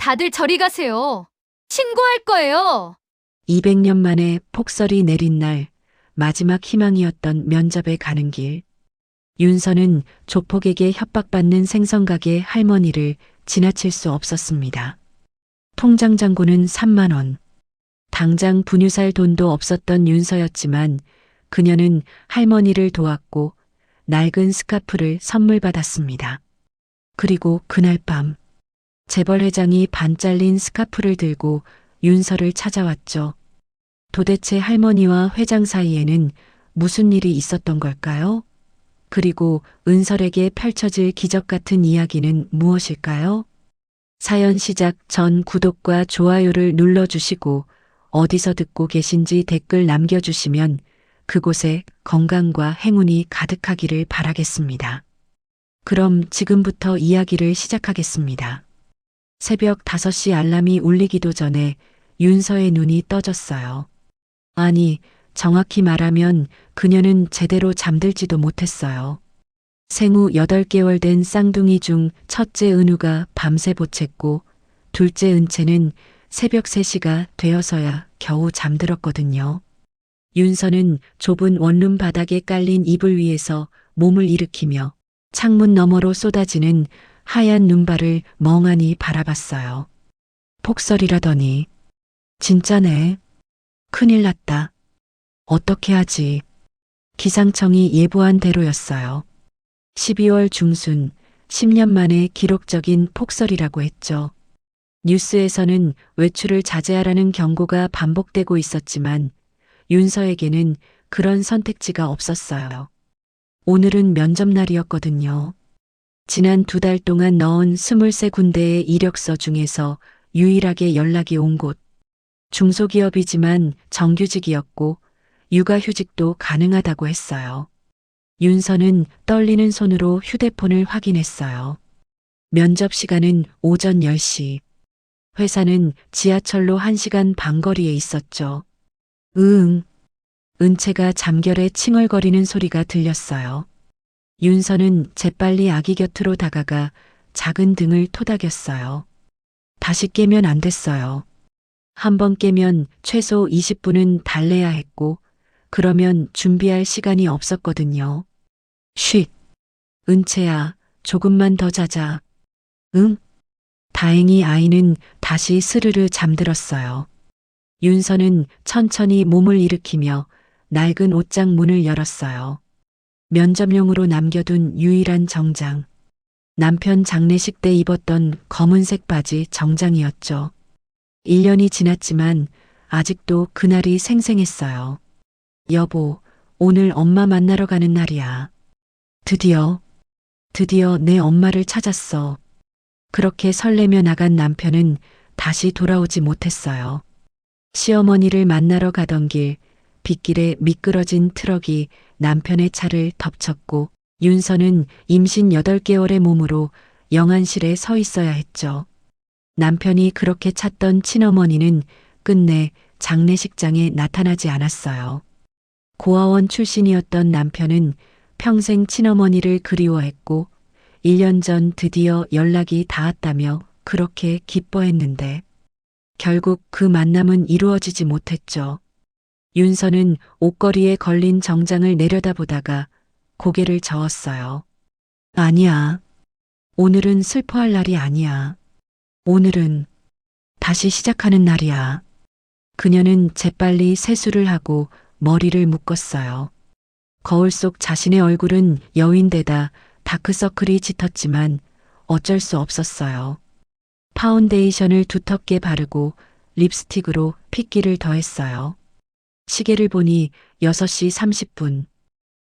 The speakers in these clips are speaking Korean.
다들 저리 가세요. 신고할 거예요. 200년 만에 폭설이 내린 날, 마지막 희망이었던 면접에 가는 길. 윤서는 조폭에게 협박받는 생선가게 할머니를 지나칠 수 없었습니다. 통장 잔고는 3만 원. 당장 분유 살 돈도 없었던 윤서였지만 그녀는 할머니를 도왔고 낡은 스카프를 선물 받았습니다. 그리고 그날 밤 재벌 회장이 반 잘린 스카프를 들고 윤서를 찾아왔죠. 도대체 할머니와 회장 사이에는 무슨 일이 있었던 걸까요? 그리고 은설에게 펼쳐질 기적 같은 이야기는 무엇일까요? 사연 시작 전 구독과 좋아요를 눌러주시고 어디서 듣고 계신지 댓글 남겨주시면 그곳에 건강과 행운이 가득하기를 바라겠습니다. 그럼 지금부터 이야기를 시작하겠습니다. 새벽 5시 알람이 울리기도 전에 윤서의 눈이 떠졌어요. 아니, 정확히 말하면 그녀는 제대로 잠들지도 못했어요. 생후 8개월 된 쌍둥이 중 첫째 은우가 밤새 보챘고 둘째 은채는 새벽 3시가 되어서야 겨우 잠들었거든요. 윤서는 좁은 원룸 바닥에 깔린 이불 위에서 몸을 일으키며 창문 너머로 쏟아지는 하얀 눈발을 멍하니 바라봤어요. 폭설이라더니 진짜네. 큰일 났다. 어떻게 하지? 기상청이 예보한 대로였어요. 12월 중순 10년 만에 기록적인 폭설이라고 했죠. 뉴스에서는 외출을 자제하라는 경고가 반복되고 있었지만 윤서에게는 그런 선택지가 없었어요. 오늘은 면접날이었거든요. 지난 2달 동안 넣은 23군데의 이력서 중에서 유일하게 연락이 온 곳. 중소기업이지만 정규직이었고 육아휴직도 가능하다고 했어요. 윤서는 떨리는 손으로 휴대폰을 확인했어요. 면접 시간은 오전 10시. 회사는 지하철로 1시간 반 거리에 있었죠. 은채가 잠결에 칭얼거리는 소리가 들렸어요. 윤서는 재빨리 아기 곁으로 다가가 작은 등을 토닥였어요. 다시 깨면 안 됐어요. 한 번 깨면 최소 20분은 달래야 했고 그러면 준비할 시간이 없었거든요. 쉿. 은채야, 조금만 더 자자. 응? 다행히 아이는 다시 스르르 잠들었어요. 윤서는 천천히 몸을 일으키며 낡은 옷장 문을 열었어요. 면접용으로 남겨둔 유일한 정장. 남편 장례식 때 입었던 검은색 바지 정장이었죠. 1년이 지났지만 아직도 그날이 생생했어요. 여보, 오늘 엄마 만나러 가는 날이야. 드디어 내 엄마를 찾았어. 그렇게 설레며 나간 남편은 다시 돌아오지 못했어요. 시어머니를 만나러 가던 길, 빗길에 미끄러진 트럭이 남편의 차를 덮쳤고 윤서는 임신 8개월의 몸으로 영안실에 서 있어야 했죠. 남편이 그렇게 찾던 친어머니는 끝내 장례식장에 나타나지 않았어요. 고아원 출신이었던 남편은 평생 친어머니를 그리워했고 1년 전 드디어 연락이 닿았다며 그렇게 기뻐했는데 결국 그 만남은 이루어지지 못했죠. 윤서는 옷걸이에 걸린 정장을 내려다보다가 고개를 저었어요. 아니야. 오늘은 슬퍼할 날이 아니야. 오늘은 다시 시작하는 날이야. 그녀는 재빨리 세수를 하고 머리를 묶었어요. 거울 속 자신의 얼굴은 여윈데다 다크서클이 짙었지만 어쩔 수 없었어요. 파운데이션을 두텁게 바르고 립스틱으로 핏기를 더했어요. 시계를 보니 6시 30분.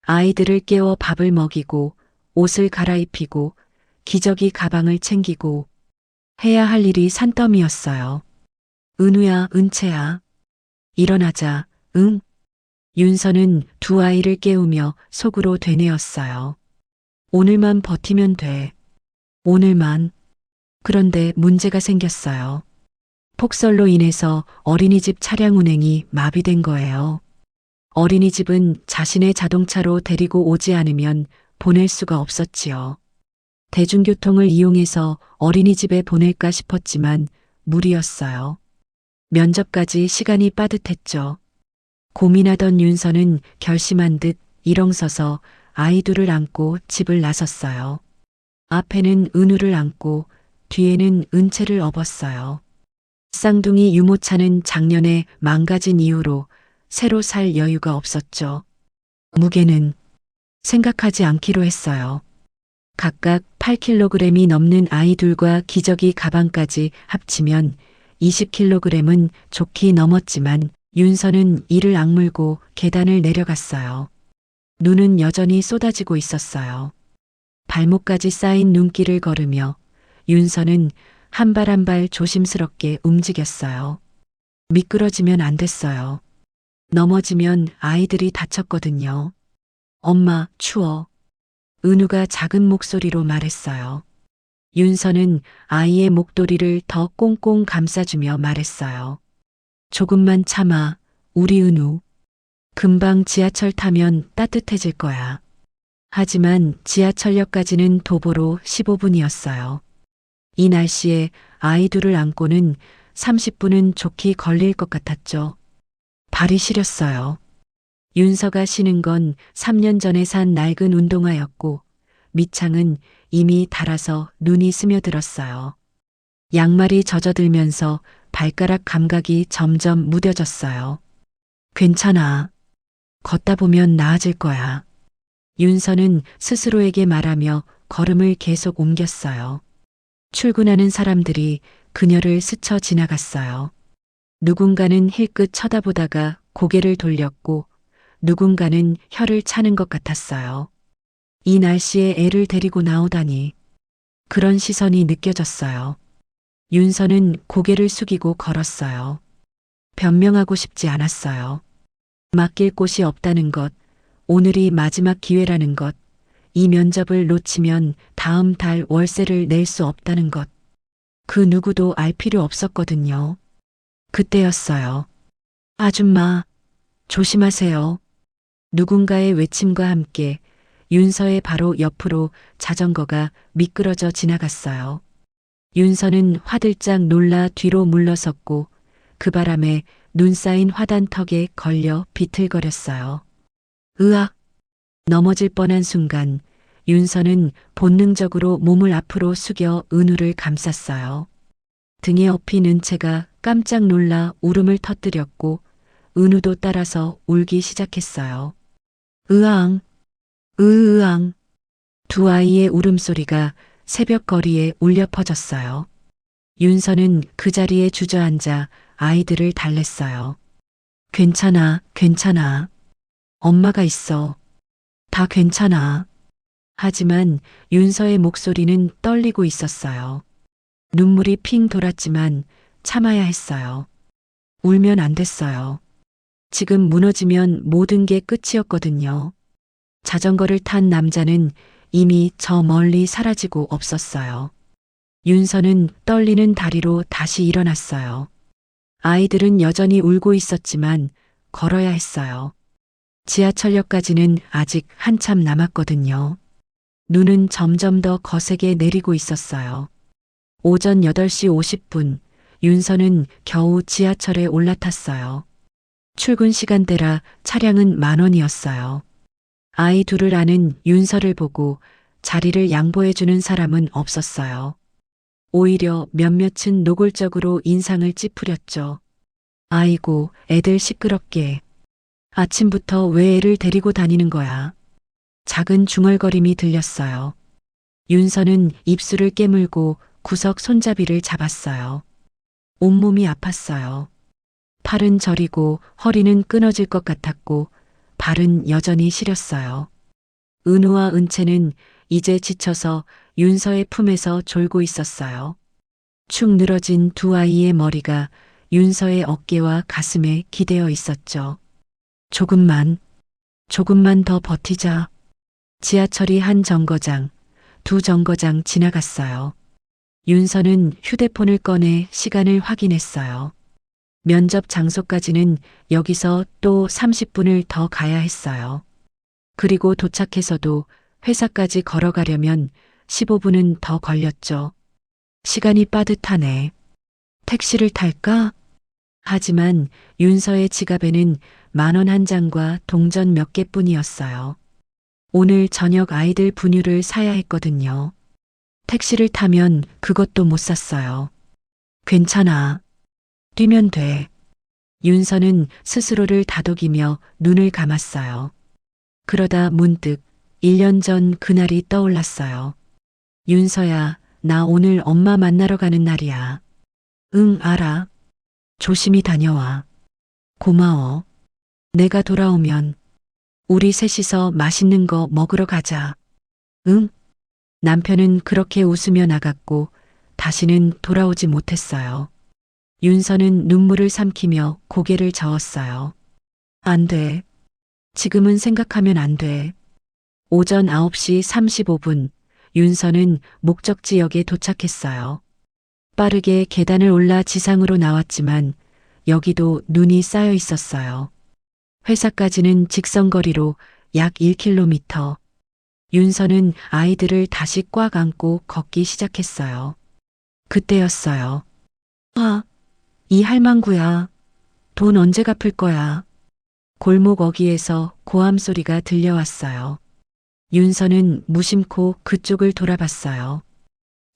아이들을 깨워 밥을 먹이고 옷을 갈아입히고 기저귀 가방을 챙기고 해야 할 일이 산더미였어요. 은우야, 은채야. 일어나자, 응? 윤서는 두 아이를 깨우며 속으로 되뇌었어요. 오늘만 버티면 돼. 오늘만. 그런데 문제가 생겼어요. 폭설로 인해서 어린이집 차량 운행이 마비된 거예요. 어린이집은 자신의 자동차로 데리고 오지 않으면 보낼 수가 없었지요. 대중교통을 이용해서 어린이집에 보낼까 싶었지만 무리였어요. 면접까지 시간이 빠듯했죠. 고민하던 윤서는 결심한 듯 일렁서서 아이 둘을 안고 집을 나섰어요. 앞에는 은우를 안고 뒤에는 은채를 업었어요. 쌍둥이 유모차는 작년에 망가진 이후로 새로 살 여유가 없었죠. 무게는 생각하지 않기로 했어요. 각각 8kg이 넘는 아이둘과 기저귀 가방까지 합치면 20kg은 좋게 넘었지만 윤서는 이를 악물고 계단을 내려갔어요. 눈은 여전히 쏟아지고 있었어요. 발목까지 쌓인 눈길을 걸으며 윤서는 한 발 한 발 조심스럽게 움직였어요. 미끄러지면 안 됐어요. 넘어지면 아이들이 다쳤거든요. 엄마, 추워. 은우가 작은 목소리로 말했어요. 윤서는 아이의 목도리를 더 꽁꽁 감싸주며 말했어요. 조금만 참아, 우리 은우. 금방 지하철 타면 따뜻해질 거야. 하지만 지하철역까지는 도보로 15분이었어요. 이 날씨에 아이 둘을 안고는 30분은 좋게 걸릴 것 같았죠. 발이 시렸어요. 윤서가 신은 건 3년 전에 산 낡은 운동화였고 밑창은 이미 닳아서 눈이 스며들었어요. 양말이 젖어들면서 발가락 감각이 점점 무뎌졌어요. 괜찮아. 걷다 보면 나아질 거야. 윤서는 스스로에게 말하며 걸음을 계속 옮겼어요. 출근하는 사람들이 그녀를 스쳐 지나갔어요. 누군가는 힐끗 쳐다보다가 고개를 돌렸고 누군가는 혀를 차는 것 같았어요. 이 날씨에 애를 데리고 나오다니. 그런 시선이 느껴졌어요. 윤서는 고개를 숙이고 걸었어요. 변명하고 싶지 않았어요. 맡길 곳이 없다는 것, 오늘이 마지막 기회라는 것, 이 면접을 놓치면 다음 달 월세를 낼 수 없다는 것. 그 누구도 알 필요 없었거든요. 그때였어요. 아줌마, 조심하세요. 누군가의 외침과 함께 윤서의 바로 옆으로 자전거가 미끄러져 지나갔어요. 윤서는 화들짝 놀라 뒤로 물러섰고 그 바람에 눈 쌓인 화단턱에 걸려 비틀거렸어요. 으악! 넘어질 뻔한 순간 윤서는 본능적으로 몸을 앞으로 숙여 은우를 감쌌어요. 등에 업힌 은채가 깜짝 놀라 울음을 터뜨렸고 은우도 따라서 울기 시작했어요. 으앙, 으으앙. 두 아이의 울음소리가 새벽 거리에 울려 퍼졌어요. 윤서는 그 자리에 주저앉아 아이들을 달랬어요. 괜찮아, 괜찮아. 엄마가 있어. 다 괜찮아. 하지만 윤서의 목소리는 떨리고 있었어요. 눈물이 핑 돌았지만 참아야 했어요. 울면 안 됐어요. 지금 무너지면 모든 게 끝이었거든요. 자전거를 탄 남자는 이미 저 멀리 사라지고 없었어요. 윤서는 떨리는 다리로 다시 일어났어요. 아이들은 여전히 울고 있었지만 걸어야 했어요. 지하철역까지는 아직 한참 남았거든요. 눈은 점점 더 거세게 내리고 있었어요. 오전 8시 50분, 윤서는 겨우 지하철에 올라탔어요. 출근 시간대라 차량은 10,000원이었어요. 아이 둘을 아는 윤서를 보고 자리를 양보해주는 사람은 없었어요. 오히려 몇몇은 노골적으로 인상을 찌푸렸죠. 아이고, 애들 시끄럽게. 아침부터 왜 애를 데리고 다니는 거야? 작은 중얼거림이 들렸어요. 윤서는 입술을 깨물고 구석 손잡이를 잡았어요. 온몸이 아팠어요. 팔은 저리고 허리는 끊어질 것 같았고 발은 여전히 시렸어요. 은우와 은채는 이제 지쳐서 윤서의 품에서 졸고 있었어요. 축 늘어진 두 아이의 머리가 윤서의 어깨와 가슴에 기대어 있었죠. 조금만 더 버티자. 지하철이 한 정거장, 두 정거장 지나갔어요. 윤서는 휴대폰을 꺼내 시간을 확인했어요. 면접 장소까지는 여기서 또 30분을 더 가야 했어요. 그리고 도착해서도 회사까지 걸어가려면 15분은 더 걸렸죠. 시간이 빠듯하네. 택시를 탈까? 하지만 윤서의 지갑에는 10,000원 한 장과 동전 몇 개뿐이었어요. 오늘 저녁 아이들 분유를 사야 했거든요. 택시를 타면 그것도 못 샀어요. 괜찮아. 뛰면 돼. 윤서는 스스로를 다독이며 눈을 감았어요. 그러다 문득 1년 전 그날이 떠올랐어요. 윤서야, 나 오늘 엄마 만나러 가는 날이야. 응, 알아. 조심히 다녀와. 고마워. 내가 돌아오면 우리 셋이서 맛있는 거 먹으러 가자. 응? 남편은 그렇게 웃으며 나갔고 다시는 돌아오지 못했어요. 윤서는 눈물을 삼키며 고개를 저었어요. 안 돼. 지금은 생각하면 안 돼. 오전 9시 35분, 윤서는 목적지역에 도착했어요. 빠르게 계단을 올라 지상으로 나왔지만 여기도 눈이 쌓여 있었어요. 회사까지는 직선거리로 약 1km. 윤서는 아이들을 다시 꽉 안고 걷기 시작했어요. 그때였어요. 아, 이 할망구야. 돈 언제 갚을 거야? 골목 어귀에서 고함 소리가 들려왔어요. 윤서는 무심코 그쪽을 돌아봤어요.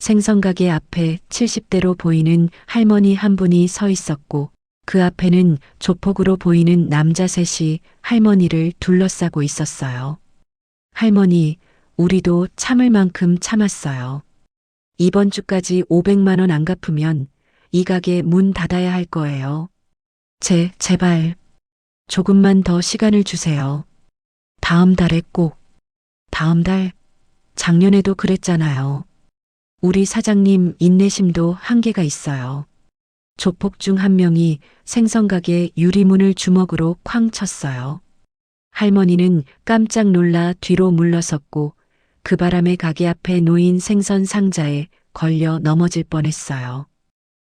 생선가게 앞에 70대로 보이는 할머니 한 분이 서 있었고 그 앞에는 조폭으로 보이는 남자 셋이 할머니를 둘러싸고 있었어요. 할머니, 우리도 참을 만큼 참았어요. 이번 주까지 500만 원 안 갚으면 이 가게 문 닫아야 할 거예요. 제발 조금만 더 시간을 주세요. 다음 달에 꼭. 다음 달? 작년에도 그랬잖아요. 우리 사장님 인내심도 한계가 있어요. 조폭 중 한 명이 생선가게 유리문을 주먹으로 쾅 쳤어요. 할머니는 깜짝 놀라 뒤로 물러섰고 그 바람에 가게 앞에 놓인 생선 상자에 걸려 넘어질 뻔했어요.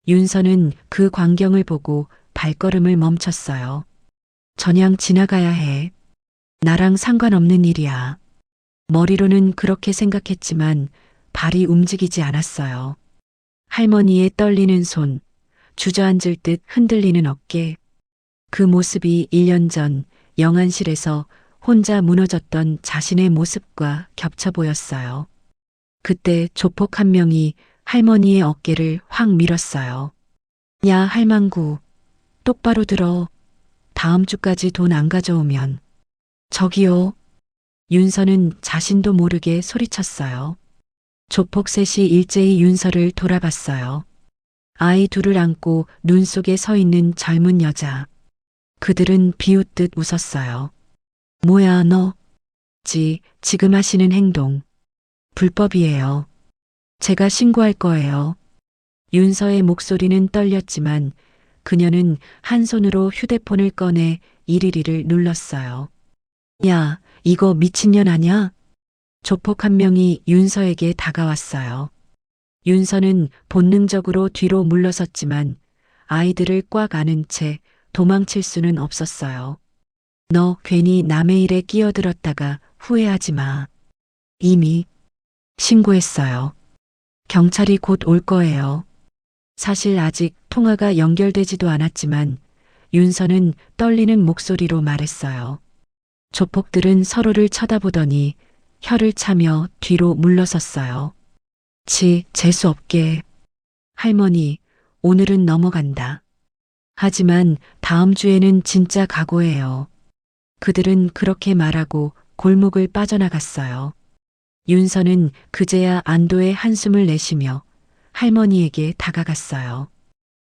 윤서는 그 광경을 보고 발걸음을 멈췄어요. 저냥 지나가야 해. 나랑 상관없는 일이야. 머리로는 그렇게 생각했지만 발이 움직이지 않았어요. 할머니의 떨리는 손, 주저앉을 듯 흔들리는 어깨. 그 모습이 1년 전 영안실에서 혼자 무너졌던 자신의 모습과 겹쳐 보였어요. 그때 조폭 한 명이 할머니의 어깨를 확 밀었어요. 야, 할망구, 똑바로 들어. 다음 주까지 돈 안 가져오면. 저기요. 윤서는 자신도 모르게 소리쳤어요. 조폭 셋이 일제히 윤서를 돌아봤어요. 아이 둘을 안고 눈 속에 서 있는 젊은 여자. 그들은 비웃듯 웃었어요. 뭐야 너? 지금 하시는 행동. 불법이에요. 제가 신고할 거예요. 윤서의 목소리는 떨렸지만 그녀는 한 손으로 휴대폰을 꺼내 일일이를 눌렀어요. 야, 이거 미친년 아냐? 조폭 한 명이 윤서에게 다가왔어요. 윤서는 본능적으로 뒤로 물러섰지만 아이들을 꽉 안은 채 도망칠 수는 없었어요. 너 괜히 남의 일에 끼어들었다가 후회하지 마. 이미 신고했어요. 경찰이 곧 올 거예요. 사실 아직 통화가 연결되지도 않았지만 윤서는 떨리는 목소리로 말했어요. 조폭들은 서로를 쳐다보더니 혀를 차며 뒤로 물러섰어요. 재수 없게. 할머니, 오늘은 넘어간다. 하지만 다음 주에는 진짜 각오해요. 그들은 그렇게 말하고 골목을 빠져나갔어요. 윤서는 그제야 안도의 한숨을 내쉬며 할머니에게 다가갔어요.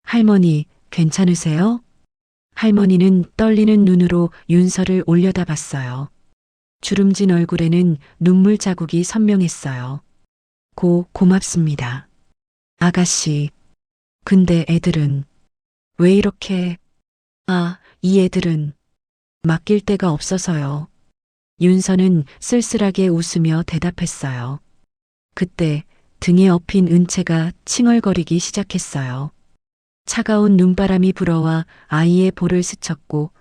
할머니, 괜찮으세요? 할머니는 떨리는 눈으로 윤서를 올려다봤어요. 주름진 얼굴에는 눈물 자국이 선명했어요. 고맙습니다. 아가씨. 근데 애들은 왜 이렇게... 이 애들은 맡길 데가 없어서요. 윤서는 쓸쓸하게 웃으며 대답했어요. 그때 등에 업힌 은채가 칭얼거리기 시작했어요. 차가운 눈바람이 불어와 아이의 볼을 스쳤고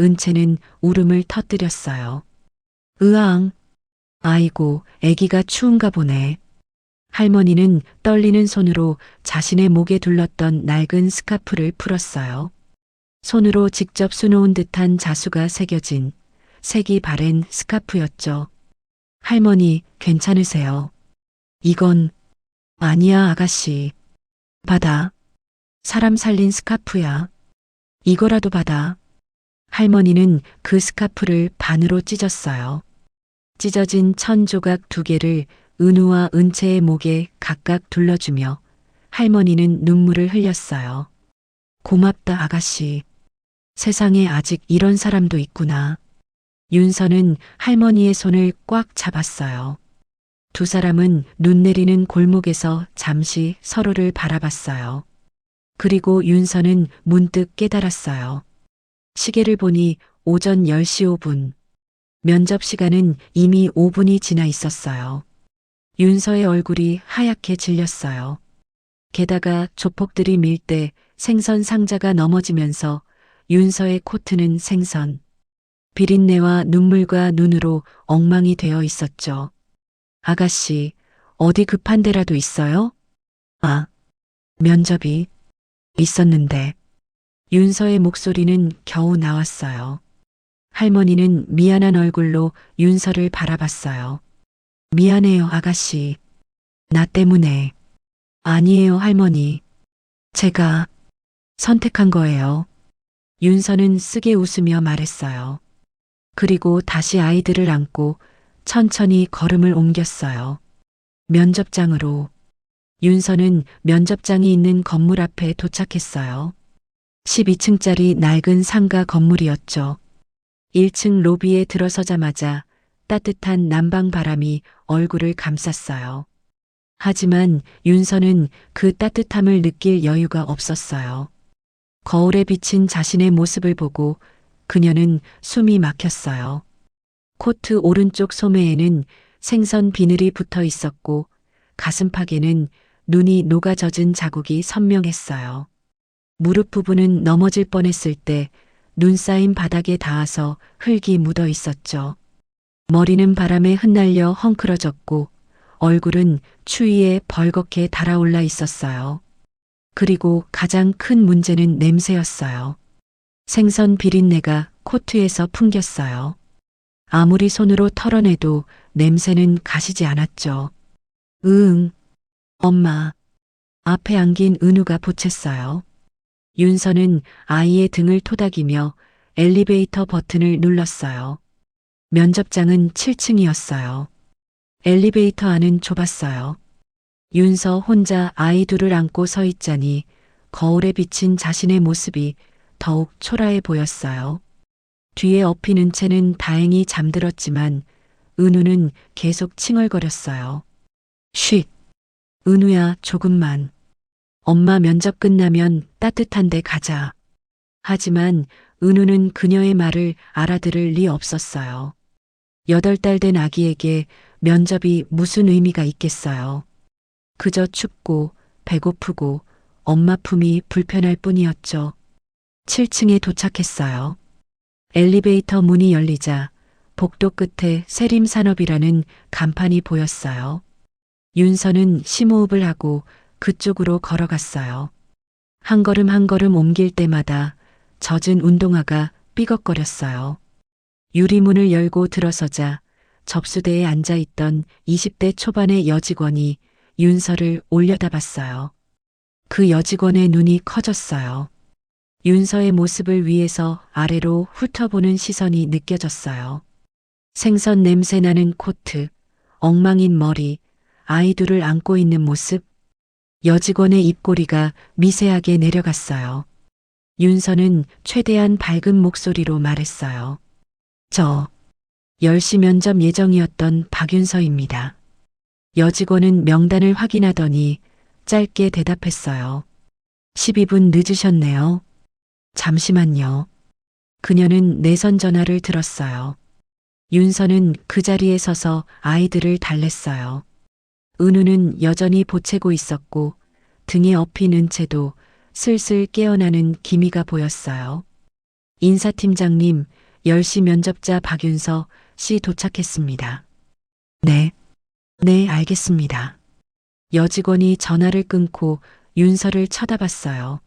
은채는 울음을 터뜨렸어요. 으앙, 아이고, 애기가 추운가 보네. 할머니는 떨리는 손으로 자신의 목에 둘렀던 낡은 스카프를 풀었어요. 손으로 직접 수놓은 듯한 자수가 새겨진 색이 바랜 스카프였죠. 할머니, 괜찮으세요? 이건 아니야, 아가씨. 받아. 사람 살린 스카프야. 이거라도 받아. 할머니는 그 스카프를 반으로 찢었어요. 찢어진 천 조각 2개를 은우와 은채의 목에 각각 둘러주며 할머니는 눈물을 흘렸어요. 고맙다, 아가씨. 세상에 아직 이런 사람도 있구나. 윤서는 할머니의 손을 꽉 잡았어요. 두 사람은 눈 내리는 골목에서 잠시 서로를 바라봤어요. 그리고 윤서는 문득 깨달았어요. 시계를 보니 오전 10시 5분. 면접 시간은 이미 5분이 지나 있었어요. 윤서의 얼굴이 하얗게 질렸어요. 게다가 조폭들이 밀 때 생선 상자가 넘어지면서 윤서의 코트는 생선, 비린내와 눈물과 눈으로 엉망이 되어 있었죠. 아가씨, 어디 급한 데라도 있어요? 아, 면접이 있었는데. 윤서의 목소리는 겨우 나왔어요. 할머니는 미안한 얼굴로 윤서를 바라봤어요. 미안해요, 아가씨. 나 때문에. 아니에요, 할머니. 제가 선택한 거예요. 윤서는 쓰게 웃으며 말했어요. 그리고 다시 아이들을 안고 천천히 걸음을 옮겼어요. 면접장으로. 윤서는 면접장이 있는 건물 앞에 도착했어요. 12층짜리 낡은 상가 건물이었죠. 1층 로비에 들어서자마자 따뜻한 남방 바람이 얼굴을 감쌌어요. 하지만 윤서는 그 따뜻함을 느낄 여유가 없었어요. 거울에 비친 자신의 모습을 보고 그녀는 숨이 막혔어요. 코트 오른쪽 소매에는 생선 비늘이 붙어 있었고 가슴팍에는 눈이 녹아 젖은 자국이 선명했어요. 무릎 부분은 넘어질 뻔했을 때 눈 쌓인 바닥에 닿아서 흙이 묻어 있었죠. 머리는 바람에 흩날려 헝클어졌고 얼굴은 추위에 벌겋게 달아올라 있었어요. 그리고 가장 큰 문제는 냄새였어요. 생선 비린내가 코트에서 풍겼어요. 아무리 손으로 털어내도 냄새는 가시지 않았죠. 엄마. 앞에 안긴 은우가 보챘어요. 윤서는 아이의 등을 토닥이며 엘리베이터 버튼을 눌렀어요. 면접장은 7층이었어요. 엘리베이터 안은 좁았어요. 윤서 혼자 아이 둘을 안고 서 있자니 거울에 비친 자신의 모습이 더욱 초라해 보였어요. 뒤에 엎인 은채는 다행히 잠들었지만 은우는 계속 칭얼거렸어요. 쉿. 은우야, 조금만. 엄마 면접 끝나면 따뜻한 데 가자. 하지만 은우는 그녀의 말을 알아들을 리 없었어요. 8달 된 아기에게 면접이 무슨 의미가 있겠어요. 그저 춥고 배고프고 엄마 품이 불편할 뿐이었죠. 7층에 도착했어요. 엘리베이터 문이 열리자 복도 끝에 세림산업이라는 간판이 보였어요. 윤서는 심호흡을 하고 그쪽으로 걸어갔어요. 한 걸음 한 걸음 옮길 때마다 젖은 운동화가 삐걱거렸어요. 유리문을 열고 들어서자 접수대에 앉아있던 20대 초반의 여직원이 윤서를 올려다봤어요. 그 여직원의 눈이 커졌어요. 윤서의 모습을 위에서 아래로 훑어보는 시선이 느껴졌어요. 생선 냄새 나는 코트, 엉망인 머리, 아이들을 안고 있는 모습, 여직원의 입꼬리가 미세하게 내려갔어요. 윤서는 최대한 밝은 목소리로 말했어요. 저 10시 면접 예정이었던 박윤서입니다. 여직원은 명단을 확인하더니 짧게 대답했어요. 12분 늦으셨네요. 잠시만요. 그녀는 내선 전화를 들었어요. 윤서는 그 자리에 서서 아이들을 달랬어요. 은우는 여전히 보채고 있었고 등에 엎인 은채도 슬슬 깨어나는 기미가 보였어요. 인사팀장님, 10시 면접자 박윤서 씨 도착했습니다. 네, 알겠습니다. 여직원이 전화를 끊고 윤서를 쳐다봤어요.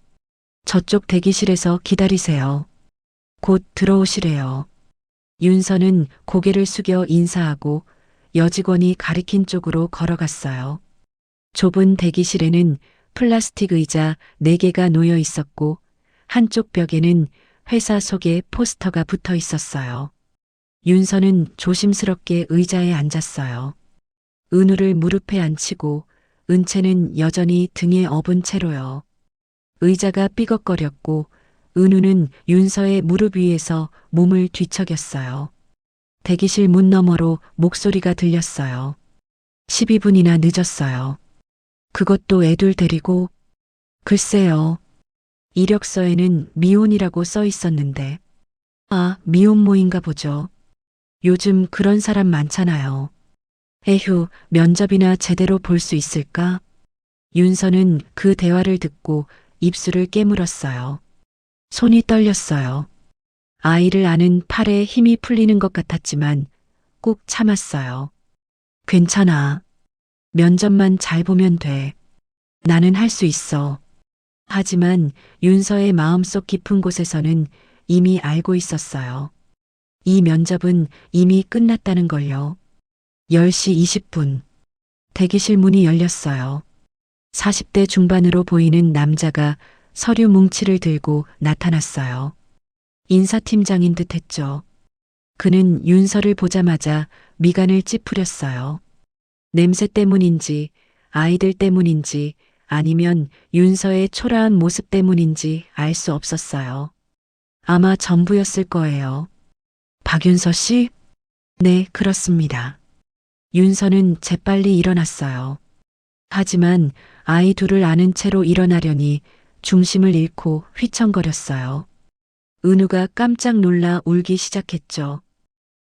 저쪽 대기실에서 기다리세요. 곧 들어오시래요. 윤서는 고개를 숙여 인사하고 여직원이 가리킨 쪽으로 걸어갔어요. 좁은 대기실에는 플라스틱 의자 4개가 놓여 있었고 한쪽 벽에는 회사 속의 포스터가 붙어 있었어요. 윤서는 조심스럽게 의자에 앉았어요. 은우를 무릎에 앉히고 은채는 여전히 등에 업은 채로요. 의자가 삐걱거렸고 은우는 윤서의 무릎 위에서 몸을 뒤척였어요. 대기실 문 너머로 목소리가 들렸어요. 12분이나 늦었어요. 그것도 애들 데리고. 글쎄요. 이력서에는 미혼이라고 써 있었는데. 아, 미혼모인가 보죠. 요즘 그런 사람 많잖아요. 에휴, 면접이나 제대로 볼 수 있을까? 윤서는 그 대화를 듣고 입술을 깨물었어요. 손이 떨렸어요. 아이를 안은 팔에 힘이 풀리는 것 같았지만 꾹 참았어요. 괜찮아. 면접만 잘 보면 돼. 나는 할 수 있어. 하지만 윤서의 마음속 깊은 곳에서는 이미 알고 있었어요. 이 면접은 이미 끝났다는 걸요. 10시 20분. 대기실 문이 열렸어요. 40대 중반으로 보이는 남자가 서류 뭉치를 들고 나타났어요. 인사팀장인 듯 했죠. 그는 윤서를 보자마자 미간을 찌푸렸어요. 냄새 때문인지 아이들 때문인지 아니면 윤서의 초라한 모습 때문인지 알 수 없었어요. 아마 전부였을 거예요. 박윤서 씨? 네, 그렇습니다. 윤서는 재빨리 일어났어요. 하지만 아이 둘을 안은 채로 일어나려니 중심을 잃고 휘청거렸어요. 은우가 깜짝 놀라 울기 시작했죠.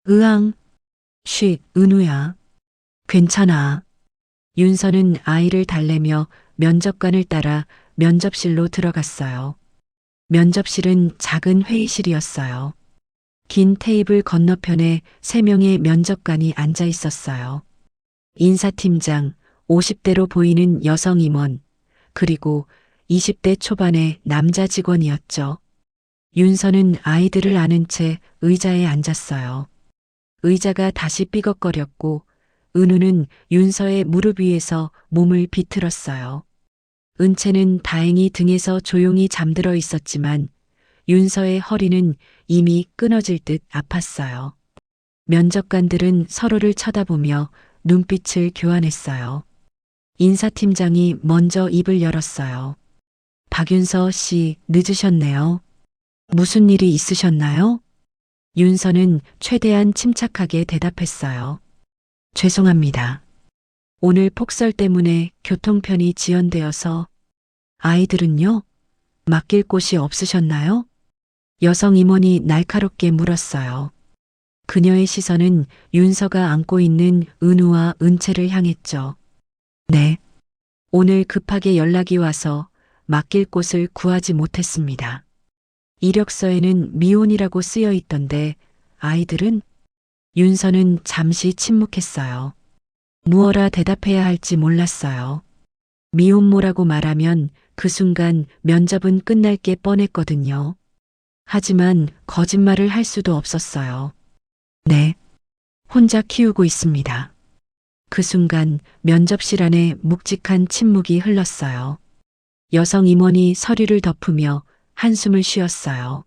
으앙. 쉿, 은우야. 괜찮아. 윤서는 아이를 달래며 면접관을 따라 면접실로 들어갔어요. 면접실은 작은 회의실이었어요. 긴 테이블 건너편에 3명의 면접관이 앉아 있었어요. 인사팀장, 50대로 보이는 여성 임원, 그리고 20대 초반의 남자 직원이었죠. 윤서는 아이들을 안은 채 의자에 앉았어요. 의자가 다시 삐걱거렸고 은우는 윤서의 무릎 위에서 몸을 비틀었어요. 은채는 다행히 등에서 조용히 잠들어 있었지만 윤서의 허리는 이미 끊어질 듯 아팠어요. 면접관들은 서로를 쳐다보며 눈빛을 교환했어요. 인사팀장이 먼저 입을 열었어요. 박윤서 씨, 늦으셨네요. 무슨 일이 있으셨나요? 윤서는 최대한 침착하게 대답했어요. 죄송합니다. 오늘 폭설 때문에 교통편이 지연되어서. 아이들은요? 맡길 곳이 없으셨나요? 여성 임원이 날카롭게 물었어요. 그녀의 시선은 윤서가 안고 있는 은우와 은채를 향했죠. 네. 오늘 급하게 연락이 와서 맡길 곳을 구하지 못했습니다. 이력서에는 미혼이라고 쓰여 있던데 아이들은? 윤서는 잠시 침묵했어요. 무어라 대답해야 할지 몰랐어요. 미혼모라고 말하면 그 순간 면접은 끝날 게 뻔했거든요. 하지만 거짓말을 할 수도 없었어요. 네. 혼자 키우고 있습니다. 그 순간 면접실 안에 묵직한 침묵이 흘렀어요. 여성 임원이 서류를 덮으며 한숨을 쉬었어요.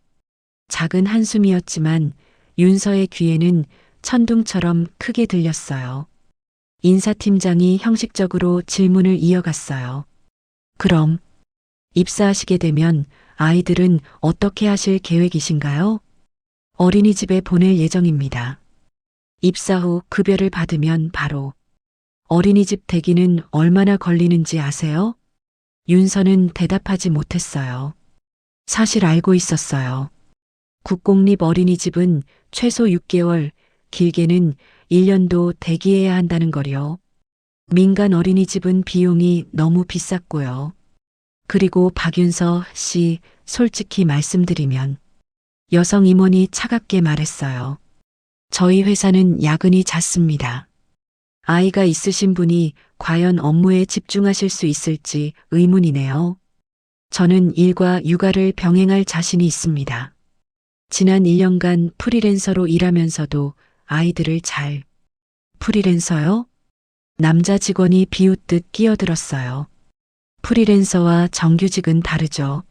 작은 한숨이었지만 윤서의 귀에는 천둥처럼 크게 들렸어요. 인사팀장이 형식적으로 질문을 이어갔어요. 그럼 입사하시게 되면 아이들은 어떻게 하실 계획이신가요? 어린이집에 보낼 예정입니다. 입사 후 급여를 받으면 바로. 어린이집 대기는 얼마나 걸리는지 아세요? 윤서는 대답하지 못했어요. 사실 알고 있었어요. 국공립 어린이집은 최소 6개월, 길게는 1년도 대기해야 한다는 거요. 민간 어린이집은 비용이 너무 비쌌고요. 그리고 박윤서 씨, 솔직히 말씀드리면 여성 임원이 차갑게 말했어요. 저희 회사는 야근이 잦습니다. 아이가 있으신 분이 과연 업무에 집중하실 수 있을지 의문이네요. 저는 일과 육아를 병행할 자신이 있습니다. 지난 1년간 프리랜서로 일하면서도 아이들을 잘. 프리랜서요? 남자 직원이 비웃듯 끼어들었어요. 프리랜서와 정규직은 다르죠.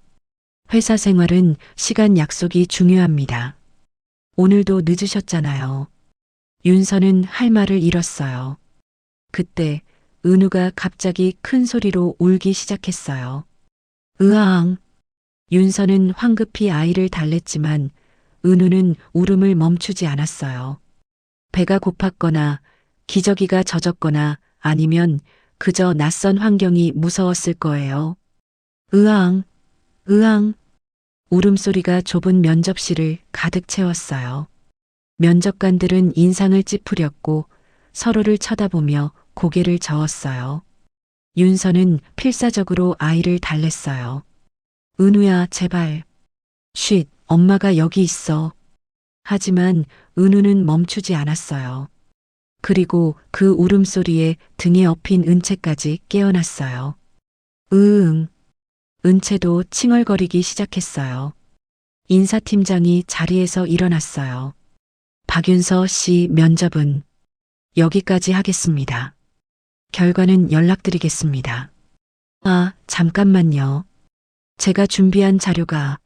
회사 생활은 시간 약속이 중요합니다. 오늘도 늦으셨잖아요. 윤서는 할 말을 잃었어요. 그때 은우가 갑자기 큰 소리로 울기 시작했어요. 으앙. 윤서는 황급히 아이를 달랬지만 은우는 울음을 멈추지 않았어요. 배가 고팠거나 기저귀가 젖었거나 아니면 그저 낯선 환경이 무서웠을 거예요. 으앙, 으앙. 울음소리가 좁은 면접실을 가득 채웠어요. 면접관들은 인상을 찌푸렸고 서로를 쳐다보며 고개를 저었어요. 윤서는 필사적으로 아이를 달랬어요. 은우야, 제발. 쉿, 엄마가 여기 있어. 하지만 은우는 멈추지 않았어요. 그리고 그 울음소리에 등에 엎인 은채까지 깨어났어요. 으응. 은채도 칭얼거리기 시작했어요. 인사팀장이 자리에서 일어났어요. 박윤서 씨 면접은 여기까지 하겠습니다. 결과는 연락드리겠습니다. 아, 잠깐만요. 제가 준비한 자료가.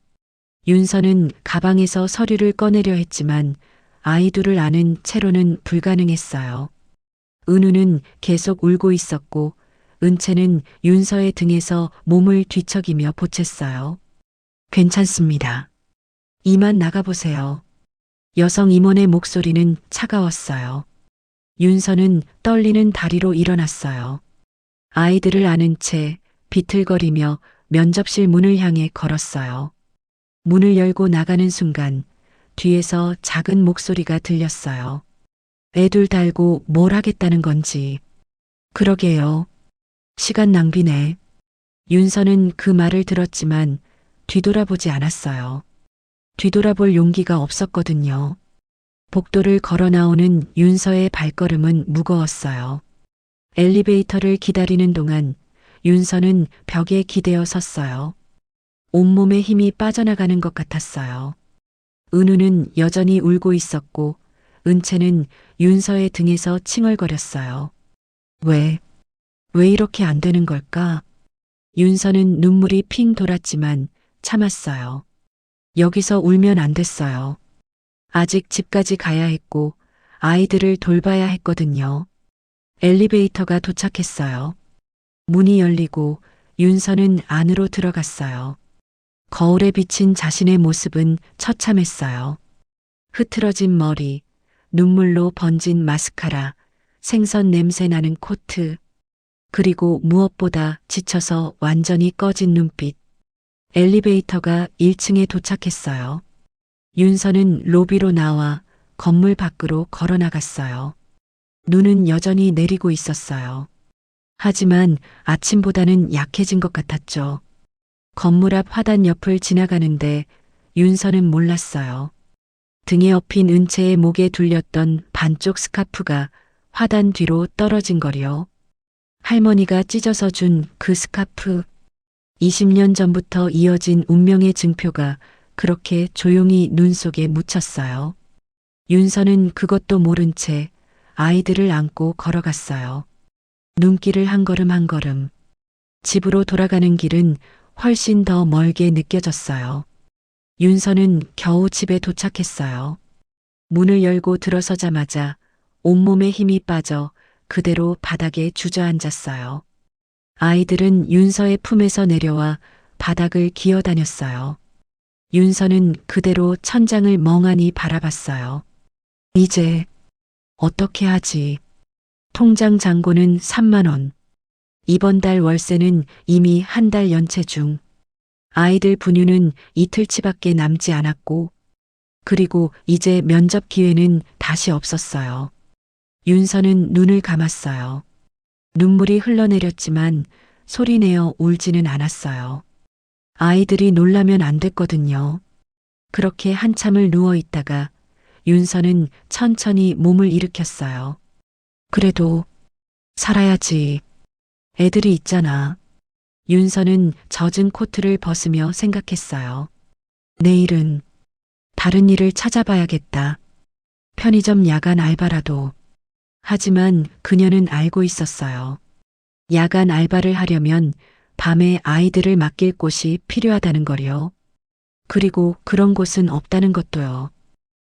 윤서는 가방에서 서류를 꺼내려 했지만 아이 둘을 아는 채로는 불가능했어요. 은우는 계속 울고 있었고 은채는 윤서의 등에서 몸을 뒤척이며 보챘어요. 괜찮습니다. 이만 나가보세요. 여성 임원의 목소리는 차가웠어요. 윤서는 떨리는 다리로 일어났어요. 아이들을 아는 채 비틀거리며 면접실 문을 향해 걸었어요. 문을 열고 나가는 순간 뒤에서 작은 목소리가 들렸어요. 애둘 달고 뭘 하겠다는 건지. 그러게요. 시간 낭비네. 윤서는 그 말을 들었지만 뒤돌아보지 않았어요. 뒤돌아볼 용기가 없었거든요. 복도를 걸어 나오는 윤서의 발걸음은 무거웠어요. 엘리베이터를 기다리는 동안 윤서는 벽에 기대어 섰어요. 온몸에 힘이 빠져나가는 것 같았어요. 은우는 여전히 울고 있었고 은채는 윤서의 등에서 칭얼거렸어요. 왜 이렇게 안 되는 걸까? 윤서는 눈물이 핑 돌았지만 참았어요. 여기서 울면 안 됐어요. 아직 집까지 가야 했고 아이들을 돌봐야 했거든요. 엘리베이터가 도착했어요. 문이 열리고 윤서는 안으로 들어갔어요. 거울에 비친 자신의 모습은 처참했어요. 흐트러진 머리, 눈물로 번진 마스카라, 생선 냄새 나는 코트, 그리고 무엇보다 지쳐서 완전히 꺼진 눈빛. 엘리베이터가 1층에 도착했어요. 윤서는 로비로 나와 건물 밖으로 걸어 나갔어요. 눈은 여전히 내리고 있었어요. 하지만 아침보다는 약해진 것 같았죠. 건물 앞 화단 옆을 지나가는데 윤서는 몰랐어요. 등에 엎인 은채의 목에 둘렸던 반쪽 스카프가 화단 뒤로 떨어진 거리요. 할머니가 찢어서 준 그 스카프. 20년 전부터 이어진 운명의 증표가 그렇게 조용히 눈 속에 묻혔어요. 윤서는 그것도 모른 채 아이들을 안고 걸어갔어요. 눈길을 한 걸음 한 걸음. 집으로 돌아가는 길은 훨씬 더 멀게 느껴졌어요. 윤서는 겨우 집에 도착했어요. 문을 열고 들어서자마자 온몸에 힘이 빠져 그대로 바닥에 주저앉았어요. 아이들은 윤서의 품에서 내려와 바닥을 기어다녔어요. 윤서는 그대로 천장을 멍하니 바라봤어요. 이제 어떻게 하지? 통장 잔고는 3만 원. 이번 달 월세는 이미 한 달 연체 중. 아이들 분유는 이틀치밖에 남지 않았고, 그리고 이제 면접 기회는 다시 없었어요. 윤서는 눈을 감았어요. 눈물이 흘러내렸지만 소리내어 울지는 않았어요. 아이들이 놀라면 안 됐거든요. 그렇게 한참을 누워 있다가 윤서는 천천히 몸을 일으켰어요. 그래도 살아야지. 애들이 있잖아. 윤서는 젖은 코트를 벗으며 생각했어요. 내일은 다른 일을 찾아봐야겠다. 편의점 야간 알바라도. 하지만 그녀는 알고 있었어요. 야간 알바를 하려면 밤에 아이들을 맡길 곳이 필요하다는 거요. 그리고 그런 곳은 없다는 것도요.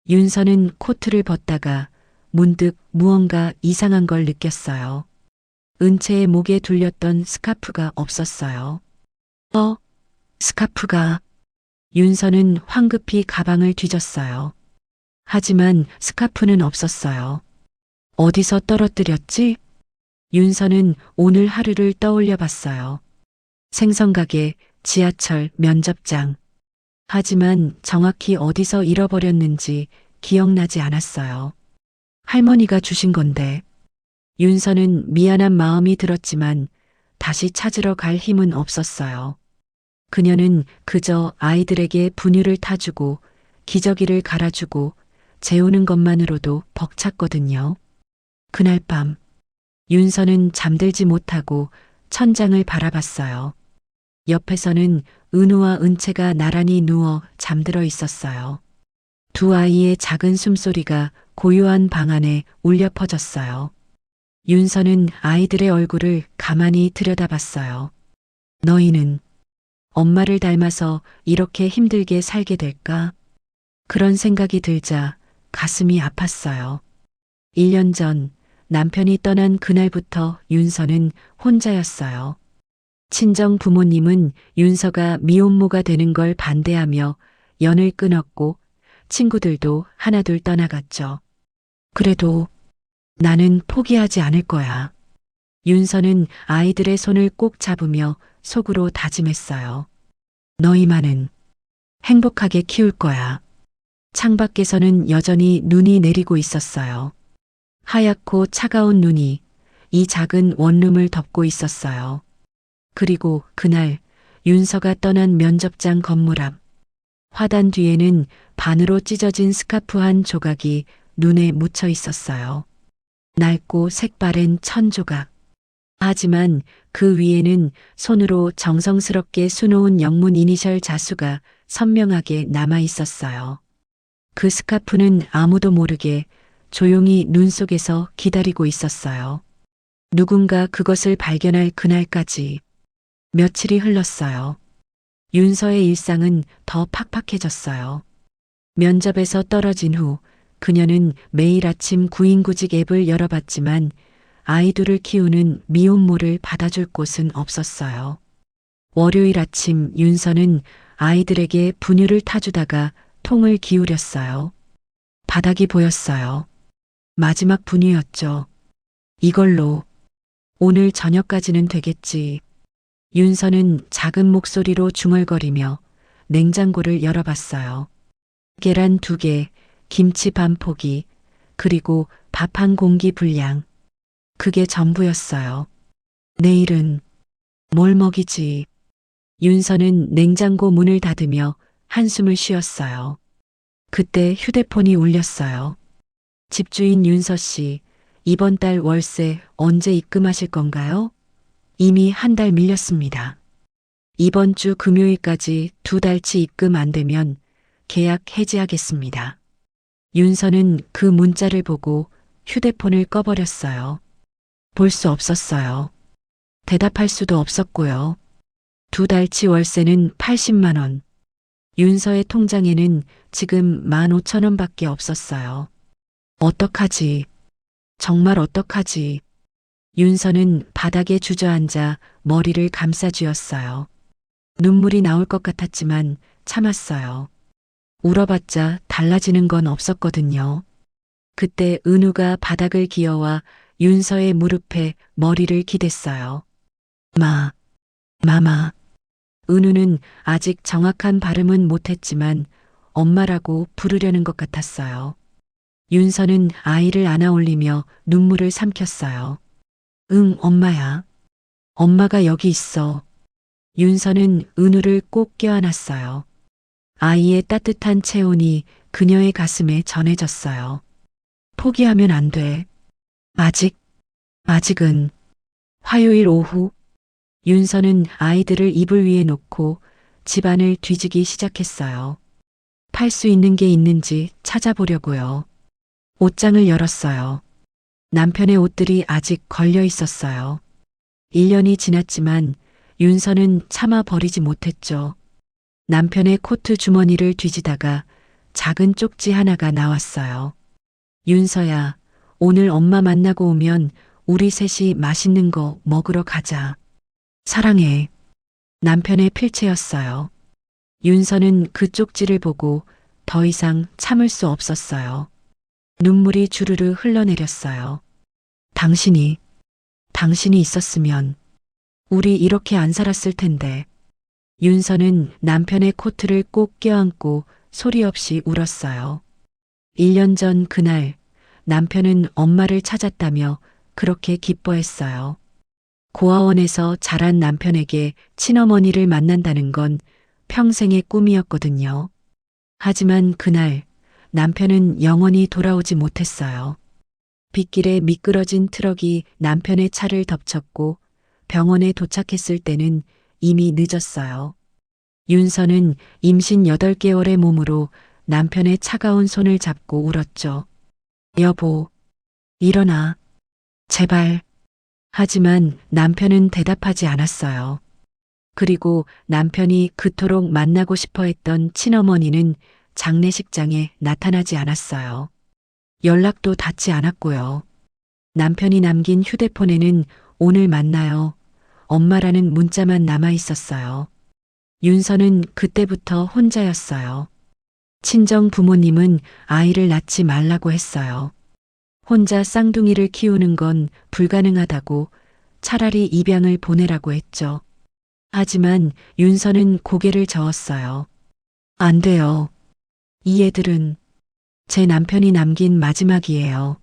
윤서는 코트를 벗다가 문득 무언가 이상한 걸 느꼈어요. 은채의 목에 둘렸던 스카프가 없었어요. 스카프가. 윤서는 황급히 가방을 뒤졌어요. 하지만 스카프는 없었어요. 어디서 떨어뜨렸지? 윤서는 오늘 하루를 떠올려 봤어요. 생선가게, 지하철, 면접장. 하지만 정확히 어디서 잃어버렸는지 기억나지 않았어요. 할머니가 주신 건데. 윤서는 미안한 마음이 들었지만 다시 찾으러 갈 힘은 없었어요. 그녀는 그저 아이들에게 분유를 타주고 기저귀를 갈아주고 재우는 것만으로도 벅찼거든요. 그날 밤 윤서는 잠들지 못하고 천장을 바라봤어요. 옆에서는 은우와 은채가 나란히 누워 잠들어 있었어요. 두 아이의 작은 숨소리가 고요한 방 안에 울려 퍼졌어요. 윤서는 아이들의 얼굴을 가만히 들여다봤어요. 너희는 엄마를 닮아서 이렇게 힘들게 살게 될까? 그런 생각이 들자 가슴이 아팠어요. 1년 전 남편이 떠난 그날부터 윤서는 혼자였어요. 친정 부모님은 윤서가 미혼모가 되는 걸 반대하며 연을 끊었고 친구들도 하나둘 떠나갔죠. 그래도 나는 포기하지 않을 거야. 윤서는 아이들의 손을 꼭 잡으며 속으로 다짐했어요. 너희만은 행복하게 키울 거야. 창밖에서는 여전히 눈이 내리고 있었어요. 하얗고 차가운 눈이 이 작은 원룸을 덮고 있었어요. 그리고 그날 윤서가 떠난 면접장 건물 앞 화단 뒤에는 반으로 찢어진 스카프 한 조각이 눈에 묻혀 있었어요. 낡고 색바랜 천 조각. 하지만 그 위에는 손으로 정성스럽게 수놓은 영문 이니셜 자수가 선명하게 남아 있었어요. 그 스카프는 아무도 모르게 조용히 눈 속에서 기다리고 있었어요. 누군가 그것을 발견할 그날까지 며칠이 흘렀어요. 윤서의 일상은 더 팍팍해졌어요. 면접에서 떨어진 후 그녀는 매일 아침 구인구직 앱을 열어봤지만 아이들을 키우는 미혼모를 받아줄 곳은 없었어요. 월요일 아침 윤서는 아이들에게 분유를 타주다가 통을 기울였어요. 바닥이 보였어요. 마지막 분유였죠. 이걸로 오늘 저녁까지는 되겠지. 윤서는 작은 목소리로 중얼거리며 냉장고를 열어봤어요. 계란 2개, 김치 반 포기, 그리고 밥 한 공기 분량. 그게 전부였어요. 내일은 뭘 먹이지? 윤서는 냉장고 문을 닫으며 한숨을 쉬었어요. 그때 휴대폰이 울렸어요. 집주인 윤서 씨, 이번 달 월세 언제 입금하실 건가요? 이미 한 달 밀렸습니다. 이번 주 금요일까지 2달치 입금 안 되면 계약 해지하겠습니다. 윤서는 그 문자를 보고 휴대폰을 꺼버렸어요. 볼 수 없었어요. 대답할 수도 없었고요. 2달치 월세는 80만 원. 윤서의 통장에는 지금 15,000원밖에 없었어요. 어떡하지? 정말 어떡하지? 윤서는 바닥에 주저앉아 머리를 감싸쥐었어요. 눈물이 나올 것 같았지만 참았어요. 울어봤자 달라지는 건 없었거든요. 그때 은우가 바닥을 기어와 윤서의 무릎에 머리를 기댔어요. 마마. 은우는 아직 정확한 발음은 못했지만 엄마라고 부르려는 것 같았어요. 윤서는 아이를 안아 올리며 눈물을 삼켰어요. 응, 엄마야. 엄마가 여기 있어. 윤서는 은우를 꼭 껴안았어요. 아이의 따뜻한 체온이 그녀의 가슴에 전해졌어요. 포기하면 안 돼. 아직은. 화요일 오후 윤서는 아이들을 이불 위에 놓고 집안을 뒤지기 시작했어요. 팔 수 있는 게 있는지 찾아보려고요. 옷장을 열었어요. 남편의 옷들이 아직 걸려 있었어요. 1년이 지났지만 윤서는 참아 버리지 못했죠. 남편의 코트 주머니를 뒤지다가 작은 쪽지 하나가 나왔어요. 윤서야, 오늘 엄마 만나고 오면 우리 셋이 맛있는 거 먹으러 가자. 사랑해. 남편의 필체였어요. 윤서는 그 쪽지를 보고 더 이상 참을 수 없었어요. 눈물이 주르르 흘러내렸어요. 당신이 있었으면 우리 이렇게 안 살았을 텐데. 윤서는 남편의 코트를 꼭 껴안고 소리 없이 울었어요. 1년 전 그날 남편은 엄마를 찾았다며 그렇게 기뻐했어요. 고아원에서 자란 남편에게 친어머니를 만난다는 건 평생의 꿈이었거든요. 하지만 그날 남편은 영원히 돌아오지 못했어요. 빗길에 미끄러진 트럭이 남편의 차를 덮쳤고 병원에 도착했을 때는 이미 늦었어요. 윤서는 임신 8개월의 몸으로 남편의 차가운 손을 잡고 울었죠. 여보, 일어나. 제발. 하지만 남편은 대답하지 않았어요. 그리고 남편이 그토록 만나고 싶어 했던 친어머니는 장례식장에 나타나지 않았어요. 연락도 닿지 않았고요. 남편이 남긴 휴대폰에는 오늘 만나요. 엄마라는 문자만 남아 있었어요. 윤서는 그때부터 혼자였어요. 친정 부모님은 아이를 낳지 말라고 했어요. 혼자 쌍둥이를 키우는 건 불가능하다고 차라리 입양을 보내라고 했죠. 하지만 윤서는 고개를 저었어요. 안 돼요. 이 애들은 제 남편이 남긴 마지막이에요.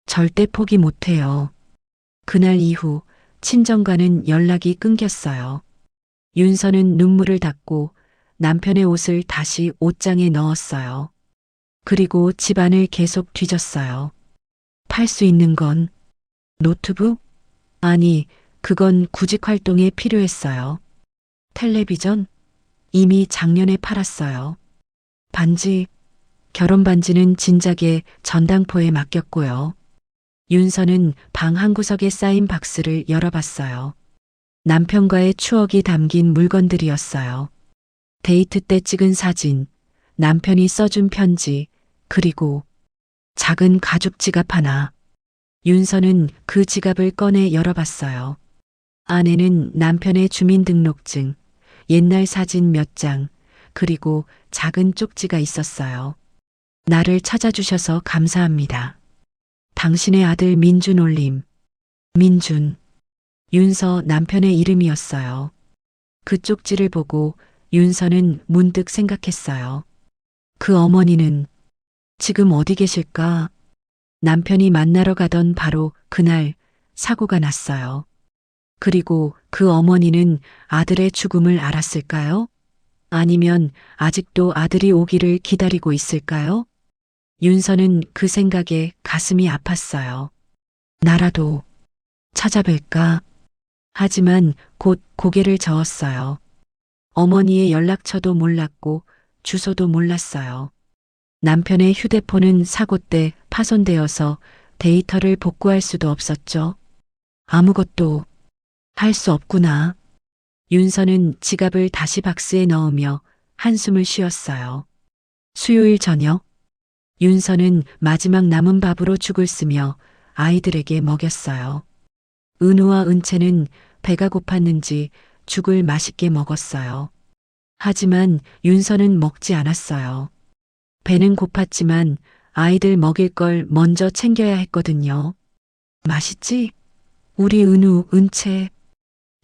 절대 포기 못해요. 그날 이후 친정과는 연락이 끊겼어요. 윤서는 눈물을 닦고 남편의 옷을 다시 옷장에 넣었어요. 그리고 집안을 계속 뒤졌어요. 팔 수 있는 건 노트북? 아니, 그건 구직 활동에 필요했어요. 텔레비전? 이미 작년에 팔았어요. 반지, 결혼 반지는 진작에 전당포에 맡겼고요. 윤서는 방 한 구석에 쌓인 박스를 열어봤어요. 남편과의 추억이 담긴 물건들이었어요. 데이트 때 찍은 사진, 남편이 써준 편지, 그리고 작은 가죽 지갑 하나. 윤서는 그 지갑을 꺼내 열어봤어요. 안에는 남편의 주민등록증, 옛날 사진 몇 장, 그리고 작은 쪽지가 있었어요. 나를 찾아주셔서 감사합니다. 당신의 아들 민준 올림. 민준. 윤서 남편의 이름이었어요. 그 쪽지를 보고 윤서는 문득 생각했어요. 그 어머니는 지금 어디 계실까? 남편이 만나러 가던 바로 그날 사고가 났어요. 그리고 그 어머니는 아들의 죽음을 알았을까요? 아니면 아직도 아들이 오기를 기다리고 있을까요? 윤서는 그 생각에 가슴이 아팠어요. 나라도 찾아뵐까? 하지만 곧 고개를 저었어요. 어머니의 연락처도 몰랐고 주소도 몰랐어요. 남편의 휴대폰은 사고 때 파손되어서 데이터를 복구할 수도 없었죠. 아무것도 할 수 없구나. 윤서는 지갑을 다시 박스에 넣으며 한숨을 쉬었어요. 수요일 저녁, 윤서는 마지막 남은 밥으로 죽을 쓰며 아이들에게 먹였어요. 은우와 은채는 배가 고팠는지 죽을 맛있게 먹었어요. 하지만 윤서는 먹지 않았어요. 배는 고팠지만 아이들 먹일 걸 먼저 챙겨야 했거든요. 맛있지? 우리 은우, 은채.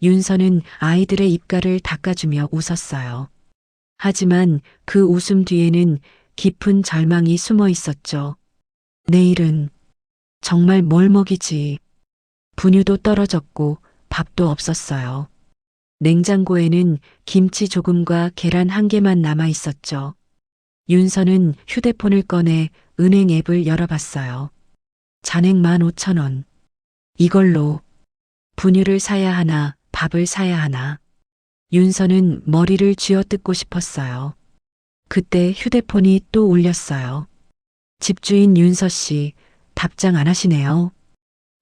윤서는 아이들의 입가를 닦아주며 웃었어요. 하지만 그 웃음 뒤에는 깊은 절망이 숨어 있었죠. 내일은 정말 뭘 먹이지? 분유도 떨어졌고 밥도 없었어요. 냉장고에는 김치 조금과 계란 한 개만 남아 있었죠. 윤서는 휴대폰을 꺼내 은행 앱을 열어봤어요. 잔액 15,000원. 이걸로 분유를 사야 하나, 밥을 사야 하나. 윤서는 머리를 쥐어뜯고 싶었어요. 그때 휴대폰이 또 울렸어요. 집주인 윤서 씨, 답장 안 하시네요.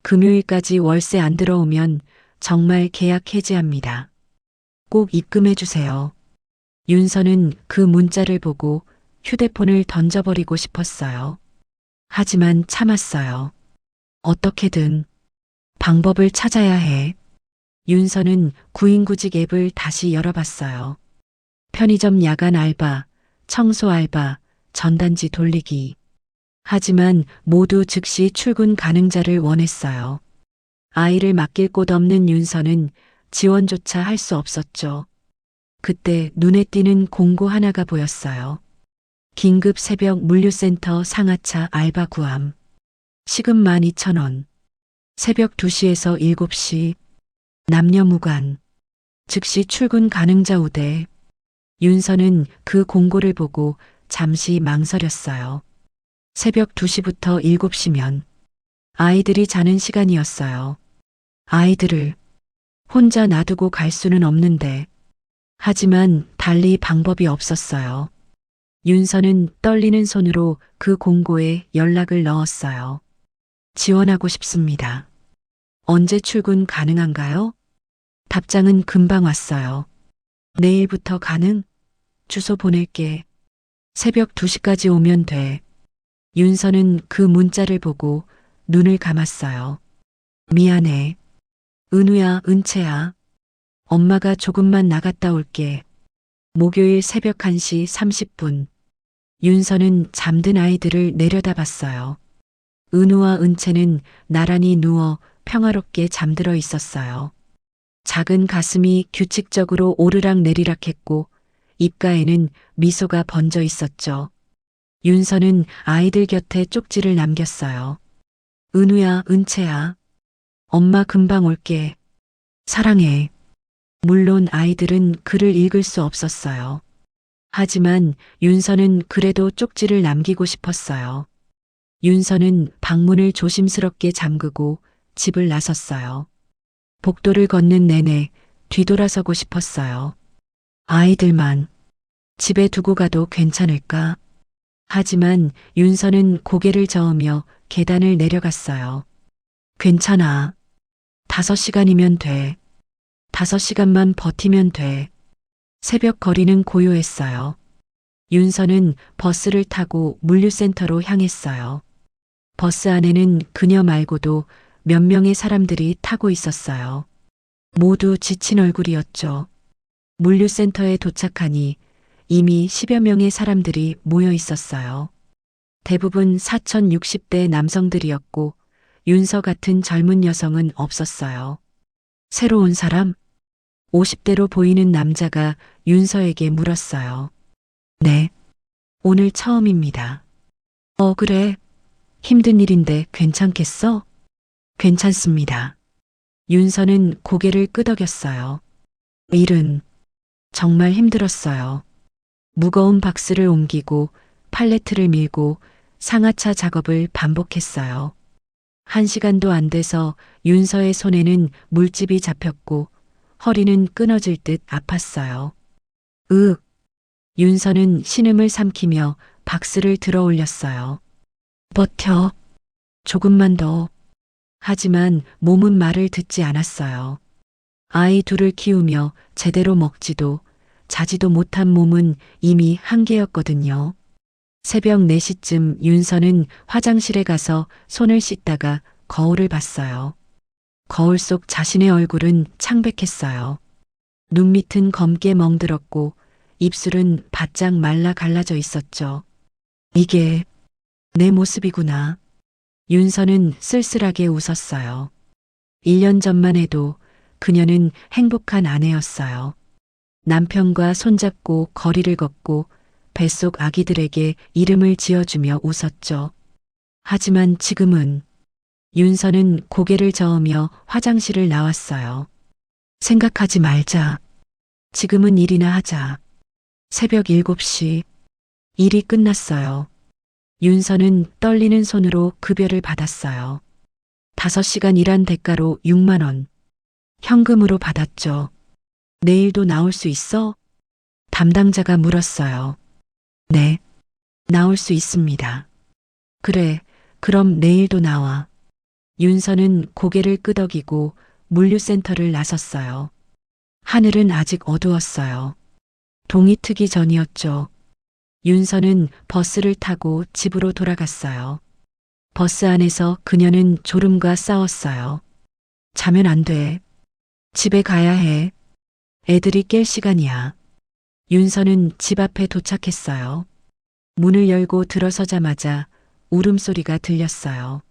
금요일까지 월세 안 들어오면 정말 계약 해지합니다. 꼭 입금해 주세요. 윤서는 그 문자를 보고 휴대폰을 던져버리고 싶었어요. 하지만 참았어요. 어떻게든 방법을 찾아야 해. 윤서는 구인구직 앱을 다시 열어봤어요. 편의점 야간 알바, 청소 알바, 전단지 돌리기. 하지만 모두 즉시 출근 가능자를 원했어요. 아이를 맡길 곳 없는 윤서는 지원조차 할 수 없었죠. 그때 눈에 띄는 공고 하나가 보였어요. 긴급 새벽 물류센터 상하차 알바 구함. 시급 12,000원. 새벽 2시에서 7시. 남녀 무관. 즉시 출근 가능자 우대. 윤서는 그 공고를 보고 잠시 망설였어요. 새벽 2시부터 7시면 아이들이 자는 시간이었어요. 아이들을 혼자 놔두고 갈 수는 없는데. 하지만 달리 방법이 없었어요. 윤서는 떨리는 손으로 그 공고에 연락을 넣었어요. 지원하고 싶습니다. 언제 출근 가능한가요? 답장은 금방 왔어요. 내일부터 가능? 주소 보낼게. 새벽 2시까지 오면 돼. 윤서는 그 문자를 보고 눈을 감았어요. 미안해. 은우야, 은채야. 엄마가 조금만 나갔다 올게. 목요일 새벽 1시 30분. 윤서는 잠든 아이들을 내려다봤어요. 은우와 은채는 나란히 누워 평화롭게 잠들어 있었어요. 작은 가슴이 규칙적으로 오르락 내리락 했고 입가에는 미소가 번져 있었죠. 윤서는 아이들 곁에 쪽지를 남겼어요. 은우야, 은채야. 엄마 금방 올게. 사랑해. 물론 아이들은 글을 읽을 수 없었어요. 하지만 윤서는 그래도 쪽지를 남기고 싶었어요. 윤서는 방문을 조심스럽게 잠그고 집을 나섰어요. 복도를 걷는 내내 뒤돌아서고 싶었어요. 아이들만 집에 두고 가도 괜찮을까? 하지만 윤서는 고개를 저으며 계단을 내려갔어요. 괜찮아. 5시간이면 돼. 5시간만 버티면 돼. 새벽 거리는 고요했어요. 윤서는 버스를 타고 물류센터로 향했어요. 버스 안에는 그녀 말고도 몇 명의 사람들이 타고 있었어요. 모두 지친 얼굴이었죠. 물류센터에 도착하니 이미 10여 명의 사람들이 모여 있었어요. 대부분 4060대 남성들이었고 윤서 같은 젊은 여성은 없었어요. 새로운 사람? 50대로 보이는 남자가 윤서에게 물었어요. 네, 오늘 처음입니다. 그래. 힘든 일인데 괜찮겠어? 괜찮습니다. 윤서는 고개를 끄덕였어요. 일은 정말 힘들었어요. 무거운 박스를 옮기고 팔레트를 밀고 상하차 작업을 반복했어요. 1시간도 안 돼서 윤서의 손에는 물집이 잡혔고 허리는 끊어질 듯 아팠어요. 윤서는 신음을 삼키며 박스를 들어 올렸어요. 버텨. 조금만 더. 하지만 몸은 말을 듣지 않았어요. 아이 둘을 키우며 제대로 먹지도 자지도 못한 몸은 이미 한계였거든요. 새벽 4시쯤 윤서는 화장실에 가서 손을 씻다가 거울을 봤어요. 거울 속 자신의 얼굴은 창백했어요. 눈 밑은 검게 멍들었고 입술은 바짝 말라 갈라져 있었죠. 이게 내 모습이구나. 윤서는 쓸쓸하게 웃었어요. 1년 전만 해도 그녀는 행복한 아내였어요. 남편과 손잡고 거리를 걷고 뱃속 아기들에게 이름을 지어주며 웃었죠. 하지만 지금은 윤서는 고개를 저으며 화장실을 나왔어요. 생각하지 말자. 지금은 일이나 하자. 새벽 7시. 일이 끝났어요. 윤서는 떨리는 손으로 급여를 받았어요. 5시간 일한 대가로 6만 원. 현금으로 받았죠. 내일도 나올 수 있어? 담당자가 물었어요. 네, 나올 수 있습니다. 그래, 그럼 내일도 나와. 윤서는 고개를 끄덕이고 물류센터를 나섰어요. 하늘은 아직 어두웠어요. 동이 트기 전이었죠. 윤서는 버스를 타고 집으로 돌아갔어요. 버스 안에서 그녀는 졸음과 싸웠어요. 자면 안 돼. 집에 가야 해. 애들이 깰 시간이야. 윤서는 집 앞에 도착했어요. 문을 열고 들어서자마자 울음소리가 들렸어요.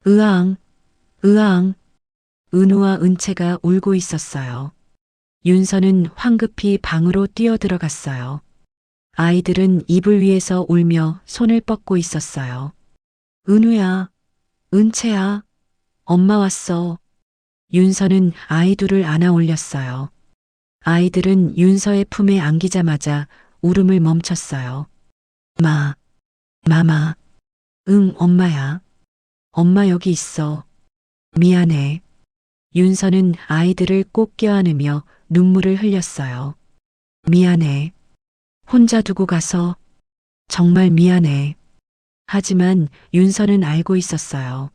으앙, 으앙. 은우와 은채가 울고 있었어요. 윤서는 황급히 방으로 뛰어들어갔어요. 아이들은 이불 위에서 울며 손을 뻗고 있었어요. 은우야, 은채야, 엄마 왔어. 윤서는 아이 둘을 안아 올렸어요. 아이들은 윤서의 품에 안기자마자 울음을 멈췄어요. 마마. 응, 엄마야. 엄마 여기 있어. 미안해. 윤서는 아이들을 꼭 껴안으며 눈물을 흘렸어요. 미안해. 혼자 두고 가서 정말 미안해. 하지만 윤서는 알고 있었어요.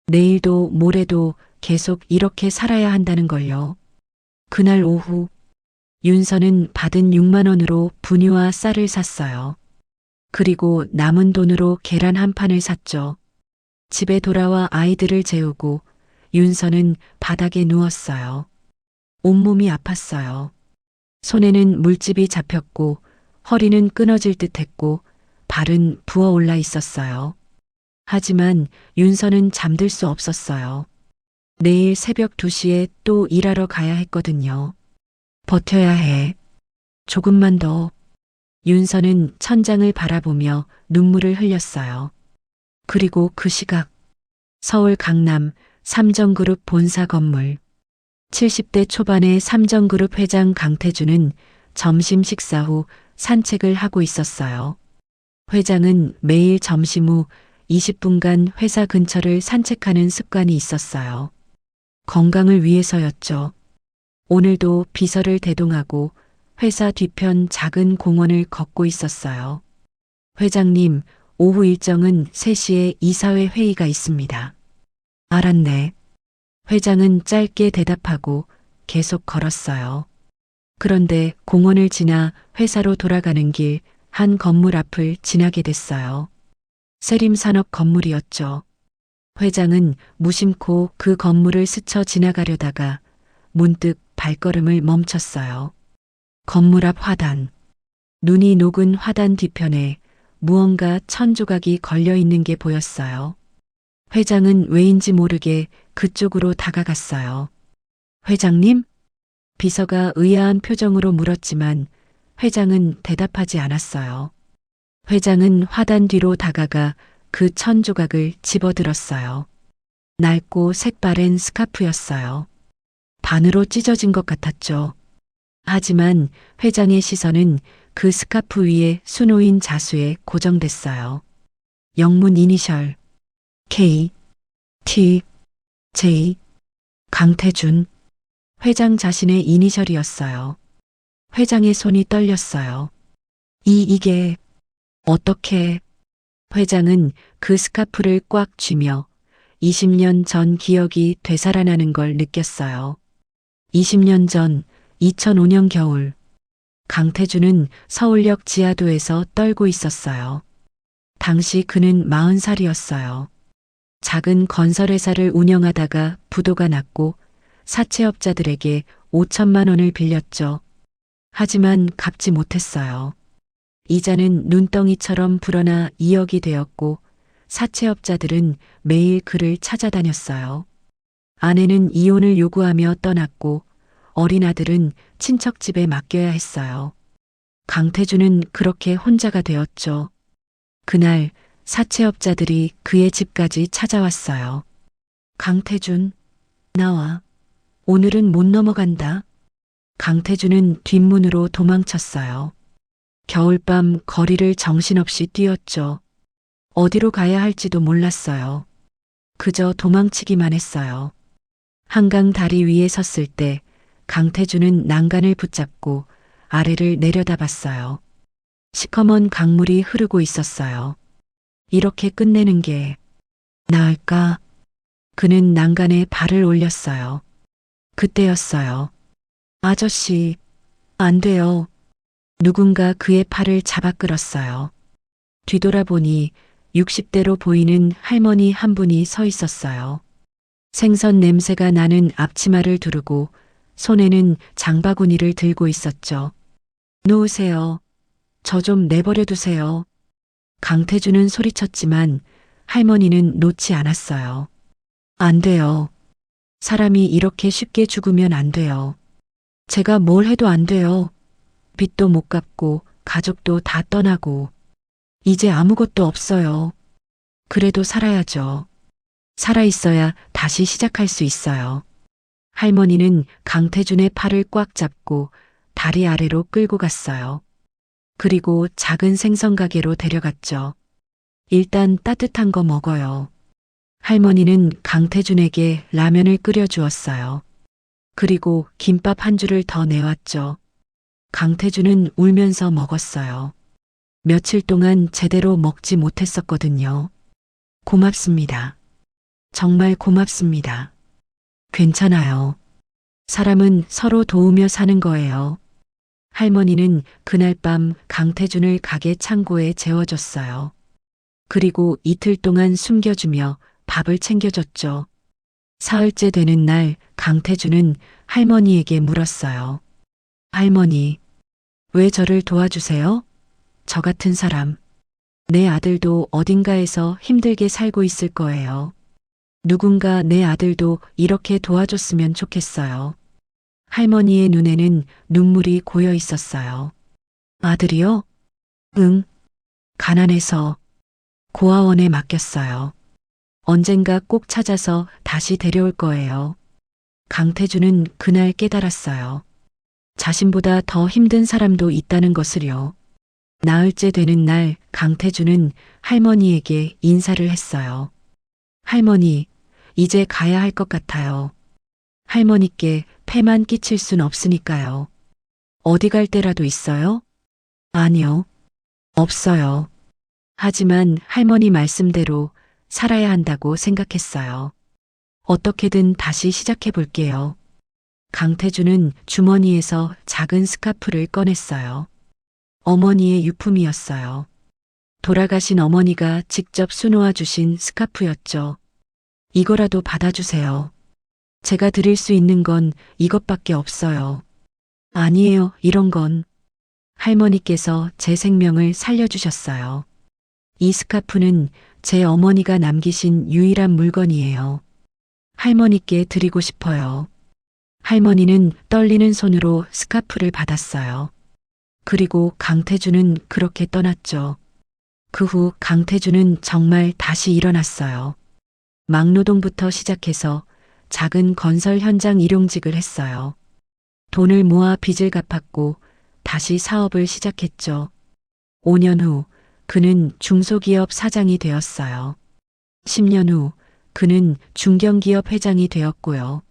내일도 모레도 계속 이렇게 살아야 한다는 걸요. 그날 오후 윤서는 받은 6만 원으로 분유와 쌀을 샀어요. 그리고 남은 돈으로 계란 한 판을 샀죠. 집에 돌아와 아이들을 재우고 윤서는 바닥에 누웠어요. 온몸이 아팠어요. 손에는 물집이 잡혔고 허리는 끊어질 듯했고 발은 부어올라 있었어요. 하지만 윤서는 잠들 수 없었어요. 내일 새벽 2시에 또 일하러 가야 했거든요. 버텨야 해. 조금만 더. 윤서는 천장을 바라보며 눈물을 흘렸어요. 그리고 그 시각 서울 강남 삼정그룹 본사 건물 70대 초반의 삼정그룹 회장 강태준은 점심 식사 후 산책을 하고 있었어요. 회장은 매일 점심 후 20분간 회사 근처를 산책하는 습관이 있었어요. 건강을 위해서였죠. 오늘도 비서를 대동하고 회사 뒤편 작은 공원을 걷고 있었어요. 회장님, 오후 일정은 3시에 이사회 회의가 있습니다. 알았네. 회장은 짧게 대답하고 계속 걸었어요. 그런데 공원을 지나 회사로 돌아가는 길 한 건물 앞을 지나게 됐어요. 세림산업 건물이었죠. 회장은 무심코 그 건물을 스쳐 지나가려다가 문득 발걸음을 멈췄어요. 건물 앞 화단. 눈이 녹은 화단 뒤편에 무언가 1000조각이 걸려 있는 게 보였어요. 회장은 왜인지 모르게 그쪽으로 다가갔어요. 회장님? 비서가 의아한 표정으로 물었지만 회장은 대답하지 않았어요. 회장은 화단 뒤로 다가가 그 1000조각을 집어들었어요. 낡고 색바랜 스카프였어요. 반으로 찢어진 것 같았죠. 하지만 회장의 시선은 그 스카프 위에 수놓인 자수에 고정됐어요. 영문 이니셜 K, T, J, 강태준. 회장 자신의 이니셜이었어요. 회장의 손이 떨렸어요. 이게 어떻게? 회장은 그 스카프를 꽉 쥐며 20년 전 기억이 되살아나는 걸 느꼈어요. 20년 전 2005년 겨울 강태준은 서울역 지하도에서 떨고 있었어요. 당시 그는 40살이었어요. 작은 건설회사를 운영하다가 부도가 났고 사채업자들에게 5천만 원을 빌렸죠. 하지만 갚지 못했어요. 이자는 눈덩이처럼 불어나 2억이 되었고 사채업자들은 매일 그를 찾아다녔어요. 아내는 이혼을 요구하며 떠났고 어린 아들은 친척집에 맡겨야 했어요. 강태준은 그렇게 혼자가 되었죠. 그날 사채업자들이 그의 집까지 찾아왔어요. 강태준, 나와. 오늘은 못 넘어간다. 강태준은 뒷문으로 도망쳤어요. 겨울밤 거리를 정신없이 뛰었죠. 어디로 가야 할지도 몰랐어요. 그저 도망치기만 했어요. 한강 다리 위에 섰을 때 강태준은 난간을 붙잡고 아래를 내려다봤어요. 시커먼 강물이 흐르고 있었어요. 이렇게 끝내는 게 나을까? 그는 난간에 발을 올렸어요. 그때였어요. 아저씨, 안 돼요. 누군가 그의 팔을 잡아 끌었어요. 뒤돌아보니 60대로 보이는 할머니 한 분이 서 있었어요. 생선 냄새가 나는 앞치마를 두르고 손에는 장바구니를 들고 있었죠. 놓으세요. 저 좀 내버려 두세요. 강태준은 소리쳤지만 할머니는 놓지 않았어요. 안 돼요. 사람이 이렇게 쉽게 죽으면 안 돼요. 제가 뭘 해도 안 돼요. 빚도 못 갚고 가족도 다 떠나고 이제 아무것도 없어요. 그래도 살아야죠. 살아있어야 다시 시작할 수 있어요. 할머니는 강태준의 팔을 꽉 잡고 다리 아래로 끌고 갔어요. 그리고 작은 생선 가게로 데려갔죠. 일단 따뜻한 거 먹어요. 할머니는 강태준에게 라면을 끓여 주었어요. 그리고 김밥 한 줄을 더 내왔죠. 강태준은 울면서 먹었어요. 며칠 동안 제대로 먹지 못했었거든요. 고맙습니다. 정말 고맙습니다. 괜찮아요. 사람은 서로 도우며 사는 거예요. 할머니는 그날 밤 강태준을 가게 창고에 재워줬어요. 그리고 이틀 동안 숨겨주며 밥을 챙겨줬죠. 사흘째 되는 날 강태준은 할머니에게 물었어요. 할머니, 왜 저를 도와주세요? 저 같은 사람. 내 아들도 어딘가에서 힘들게 살고 있을 거예요. 누군가 내 아들도 이렇게 도와줬으면 좋겠어요. 할머니의 눈에는 눈물이 고여 있었어요. 아들이요? 응. 가난해서 고아원에 맡겼어요. 언젠가 꼭 찾아서 다시 데려올 거예요. 강태준은 그날 깨달았어요. 자신보다 더 힘든 사람도 있다는 것을요. 나흘째 되는 날 강태준은 할머니에게 인사를 했어요. 할머니, 이제 가야 할 것 같아요. 할머니께 폐만 끼칠 순 없으니까요. 어디 갈 때라도 있어요? 아니요. 없어요. 하지만 할머니 말씀대로 살아야 한다고 생각했어요. 어떻게든 다시 시작해 볼게요. 강태준은 주머니에서 작은 스카프를 꺼냈어요. 어머니의 유품이었어요. 돌아가신 어머니가 직접 수놓아 주신 스카프였죠. 이거라도 받아주세요. 제가 드릴 수 있는 건 이것밖에 없어요. 아니에요, 이런 건. 할머니께서 제 생명을 살려주셨어요. 이 스카프는 제 어머니가 남기신 유일한 물건이에요. 할머니께 드리고 싶어요. 할머니는 떨리는 손으로 스카프를 받았어요. 그리고 강태준은 그렇게 떠났죠. 그 후 강태준은 정말 다시 일어났어요. 막노동부터 시작해서 작은 건설 현장 일용직을 했어요. 돈을 모아 빚을 갚았고 다시 사업을 시작했죠. 5년 후 그는 중소기업 사장이 되었어요. 10년 후 그는 중견기업 회장이 되었고요.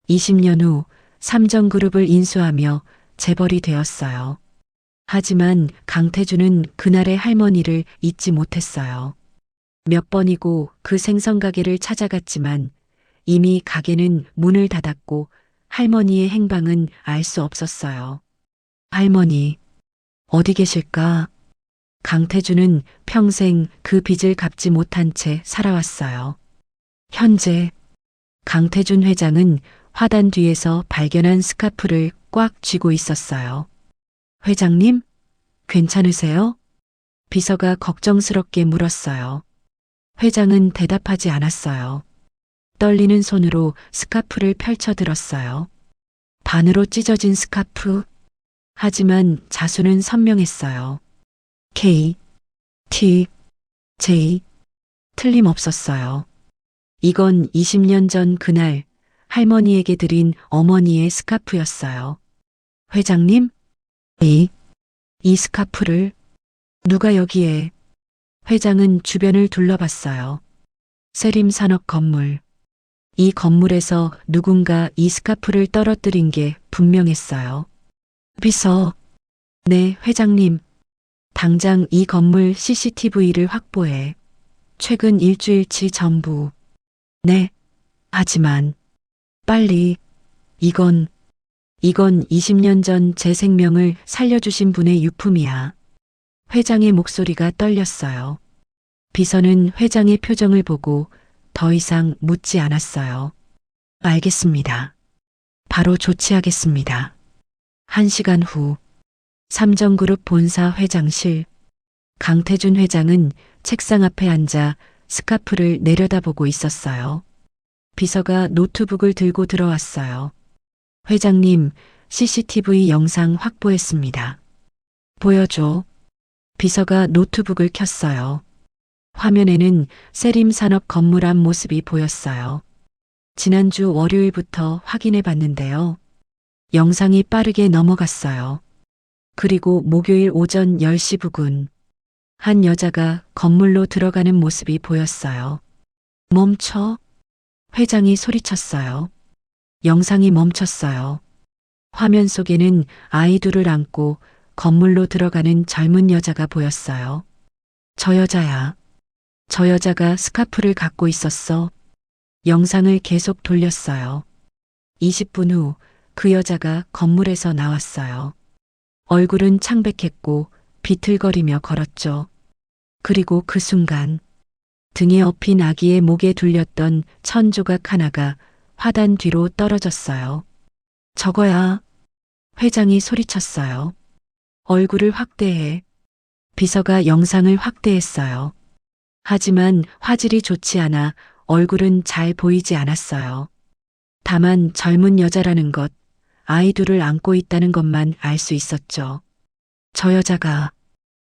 20년 후 삼정그룹을 인수하며 재벌이 되었어요. 하지만 강태준은 그날의 할머니를 잊지 못했어요. 몇 번이고 그 생선 가게를 찾아갔지만 이미 가게는 문을 닫았고 할머니의 행방은 알 수 없었어요. 할머니, 어디 계실까? 강태준은 평생 그 빚을 갚지 못한 채 살아왔어요. 현재 강태준 회장은 화단 뒤에서 발견한 스카프를 꽉 쥐고 있었어요. 회장님, 괜찮으세요? 비서가 걱정스럽게 물었어요. 회장은 대답하지 않았어요. 떨리는 손으로 스카프를 펼쳐들었어요. 반으로 찢어진 스카프. 하지만 자수는 선명했어요. K, T, J. 틀림없었어요. 이건 20년 전 그날 할머니에게 드린 어머니의 스카프였어요. 회장님? 이 스카프를 누가 여기에? 회장은 주변을 둘러봤어요. 세림 산업 건물. 이 건물에서 누군가 이 스카프를 떨어뜨린 게 분명했어요. 비서, 네, 회장님. 당장 이 건물 CCTV를 확보해. 최근 일주일치 전부. 네. 하지만 빨리. 이건 20년 전 제 생명을 살려주신 분의 유품이야. 회장의 목소리가 떨렸어요. 비서는 회장의 표정을 보고 더 이상 묻지 않았어요. 알겠습니다. 바로 조치하겠습니다. 1시간 후 삼정그룹 본사 회장실. 강태준 회장은 책상 앞에 앉아 스카프를 내려다보고 있었어요. 비서가 노트북을 들고 들어왔어요. 회장님, CCTV 영상 확보했습니다. 보여줘. 비서가 노트북을 켰어요. 화면에는 세림 산업 건물 앞 모습이 보였어요. 지난주 월요일부터 확인해 봤는데요. 영상이 빠르게 넘어갔어요. 그리고 목요일 오전 10시 부근 한 여자가 건물로 들어가는 모습이 보였어요. 멈춰. 회장이 소리쳤어요. 영상이 멈췄어요. 화면 속에는 아이 둘을 안고 건물로 들어가는 젊은 여자가 보였어요. 저 여자야. 저 여자가 스카프를 갖고 있었어. 영상을 계속 돌렸어요. 20분 후 그 여자가 건물에서 나왔어요. 얼굴은 창백했고 비틀거리며 걸었죠. 그리고 그 순간 등에 업힌 아기의 목에 둘렸던 천조각 하나가 화단 뒤로 떨어졌어요. 저거야. 회장이 소리쳤어요. 얼굴을 확대해. 비서가 영상을 확대했어요. 하지만 화질이 좋지 않아 얼굴은 잘 보이지 않았어요. 다만 젊은 여자라는 것, 아이 둘을 안고 있다는 것만 알 수 있었죠. 저 여자가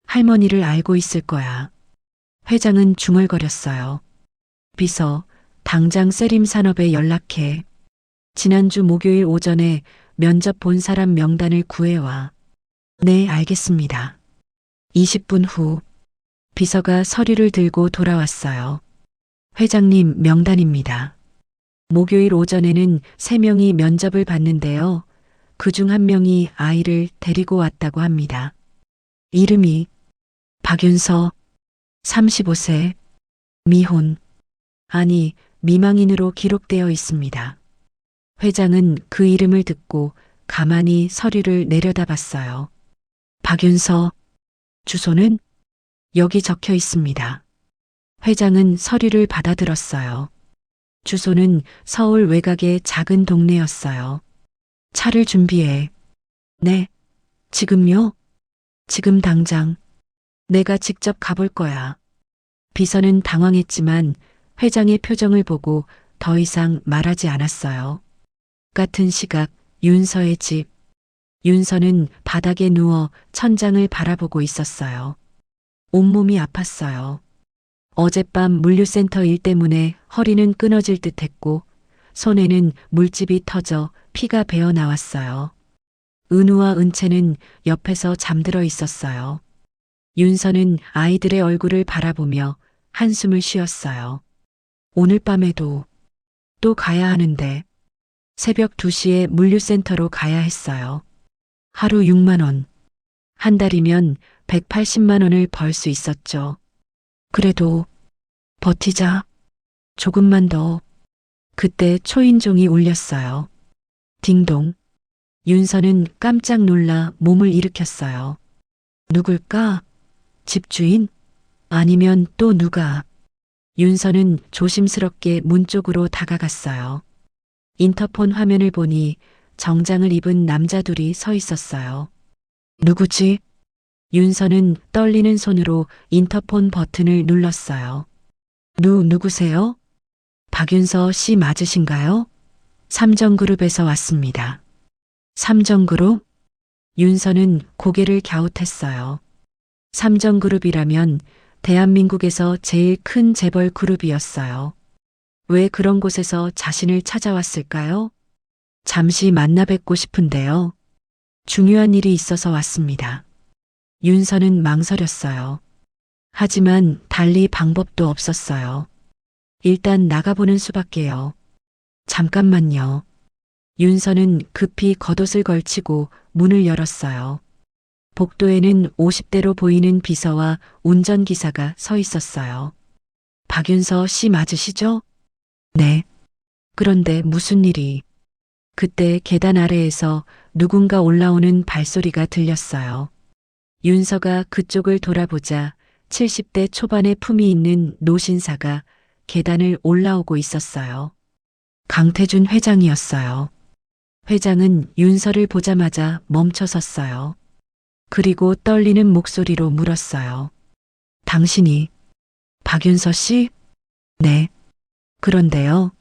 할머니를 알고 있을 거야. 회장은 중얼거렸어요. 비서, 당장 세림산업에 연락해. 지난주 목요일 오전에 면접 본 사람 명단을 구해와. 네, 알겠습니다. 20분 후 비서가 서류를 들고 돌아왔어요. 회장님 명단입니다. 목요일 오전에는 3명이 면접을 봤는데요. 그중 1명이 아이를 데리고 왔다고 합니다. 이름이 박윤서, 35세, 미혼, 아니 미망인으로 기록되어 있습니다. 회장은 그 이름을 듣고 가만히 서류를 내려다봤어요. 박윤서, 주소는 여기 적혀 있습니다. 회장은 서류를 받아들었어요. 주소는 서울 외곽의 작은 동네였어요. 차를 준비해. 네. 지금요? 지금 당장. 내가 직접 가볼 거야. 비서는 당황했지만 회장의 표정을 보고 더 이상 말하지 않았어요. 같은 시각 윤서의 집. 윤서는 바닥에 누워 천장을 바라보고 있었어요. 온몸이 아팠어요. 어젯밤 물류센터 일 때문에 허리는 끊어질 듯했고 손에는 물집이 터져 피가 배어 나왔어요. 은우와 은채는 옆에서 잠들어 있었어요. 윤서는 아이들의 얼굴을 바라보며 한숨을 쉬었어요. 오늘 밤에도 또 가야 하는데 새벽 2시에 물류센터로 가야 했어요. 하루 6만 원. 한 달이면 180만 원을 벌 수 있었죠. 그래도 버티자. 조금만 더. 그때 초인종이 울렸어요. 딩동. 윤서는 깜짝 놀라 몸을 일으켰어요. 누굴까? 집주인? 아니면 또 누가? 윤서는 조심스럽게 문 쪽으로 다가갔어요. 인터폰 화면을 보니 정장을 입은 남자 둘이 서 있었어요. 누구지? 윤서는 떨리는 손으로 인터폰 버튼을 눌렀어요. 누구세요? 박윤서 씨 맞으신가요? 삼정그룹에서 왔습니다. 삼정그룹? 윤서는 고개를 갸웃했어요. 삼정그룹이라면 대한민국에서 제일 큰 재벌 그룹이었어요. 왜 그런 곳에서 자신을 찾아왔을까요? 잠시 만나 뵙고 싶은데요. 중요한 일이 있어서 왔습니다. 윤서는 망설였어요. 하지만 달리 방법도 없었어요. 일단 나가보는 수밖에요. 잠깐만요. 윤서는 급히 겉옷을 걸치고 문을 열었어요. 복도에는 50대로 보이는 비서와 운전기사가 서 있었어요. 박윤서 씨 맞으시죠? 네. 그런데 무슨 일이? 그때 계단 아래에서 누군가 올라오는 발소리가 들렸어요. 윤서가 그쪽을 돌아보자 70대 초반의 품이 있는 노신사가 계단을 올라오고 있었어요. 강태준 회장이었어요. 회장은 윤서를 보자마자 멈춰 섰어요. 그리고 떨리는 목소리로 물었어요. 당신이 박윤서 씨? 네. 그런데요.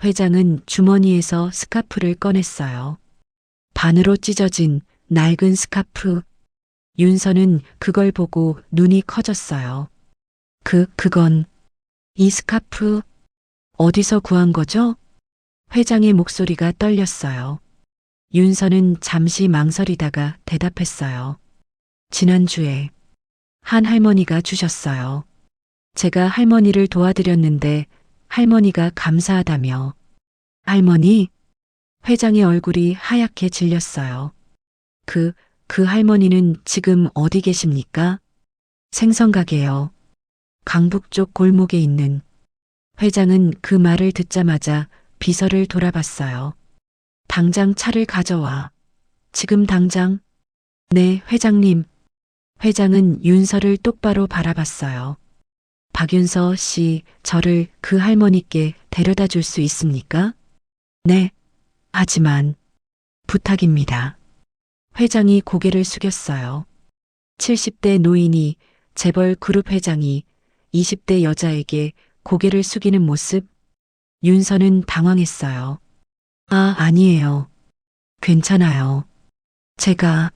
회장은 주머니에서 스카프를 꺼냈어요. 반으로 찢어진 낡은 스카프. 윤서는 그걸 보고 눈이 커졌어요. 그건 이 스카프 어디서 구한 거죠? 회장의 목소리가 떨렸어요. 윤서는 잠시 망설이다가 대답했어요. 지난주에 한 할머니가 주셨어요. 제가 할머니를 도와드렸는데 할머니가 감사하다며. 할머니? 회장의 얼굴이 하얗게 질렸어요. 그 할머니는 지금 어디 계십니까? 생선가게요. 강북 쪽 골목에 있는. 회장은 그 말을 듣자마자 비서를 돌아봤어요. 당장 차를 가져와. 지금 당장? 네, 회장님. 회장은 윤서를 똑바로 바라봤어요. 박윤서 씨, 저를 그 할머니께 데려다 줄 수 있습니까? 네. 하지만 부탁입니다. 회장이 고개를 숙였어요. 70대 노인이 재벌 그룹 회장이 20대 여자에게 고개를 숙이는 모습? 윤서는 당황했어요. 아니에요. 괜찮아요. 제가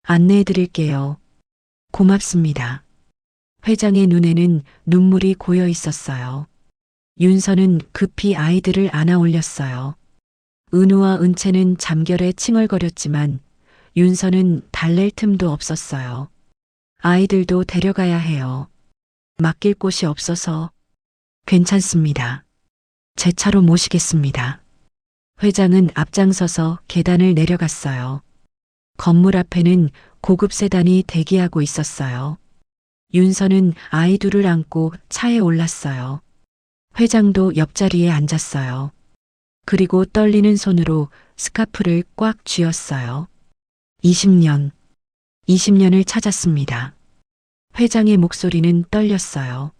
안내해 드릴게요. 고맙습니다. 회장의 눈에는 눈물이 고여 있었어요. 윤서는 급히 아이들을 안아 올렸어요. 은우와 은채는 잠결에 칭얼거렸지만 윤서는 달랠 틈도 없었어요. 아이들도 데려가야 해요. 맡길 곳이 없어서. 괜찮습니다. 제 차로 모시겠습니다. 회장은 앞장서서 계단을 내려갔어요. 건물 앞에는 고급 세단이 대기하고 있었어요. 윤서는 아이 둘을 안고 차에 올랐어요. 회장도 옆자리에 앉았어요. 그리고 떨리는 손으로 스카프를 꽉 쥐었어요. 20년을 찾았습니다. 회장의 목소리는 떨렸어요.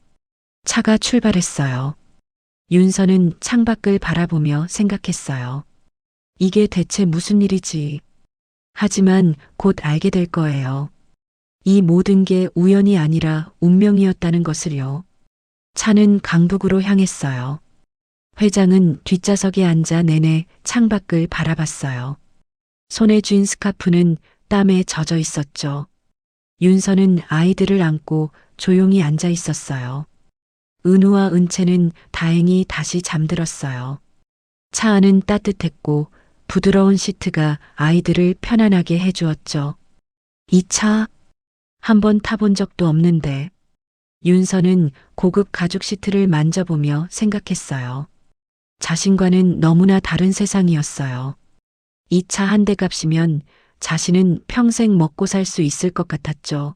차가 출발했어요. 윤서는 창밖을 바라보며 생각했어요. 이게 대체 무슨 일이지? 하지만 곧 알게 될 거예요. 이 모든 게 우연이 아니라 운명이었다는 것을요. 차는 강북으로 향했어요. 회장은 뒷좌석에 앉아 내내 창밖을 바라봤어요. 손에 쥔 스카프는 땀에 젖어 있었죠. 윤서는 아이들을 안고 조용히 앉아 있었어요. 은우와 은채는 다행히 다시 잠들었어요. 차 안은 따뜻했고 부드러운 시트가 아이들을 편안하게 해주었죠. 이 차 한번 타본 적도 없는데. 윤서는 고급 가죽 시트를 만져보며 생각했어요. 자신과는 너무나 다른 세상이었어요. 이 차 한 대 값이면 자신은 평생 먹고 살 수 있을 것 같았죠.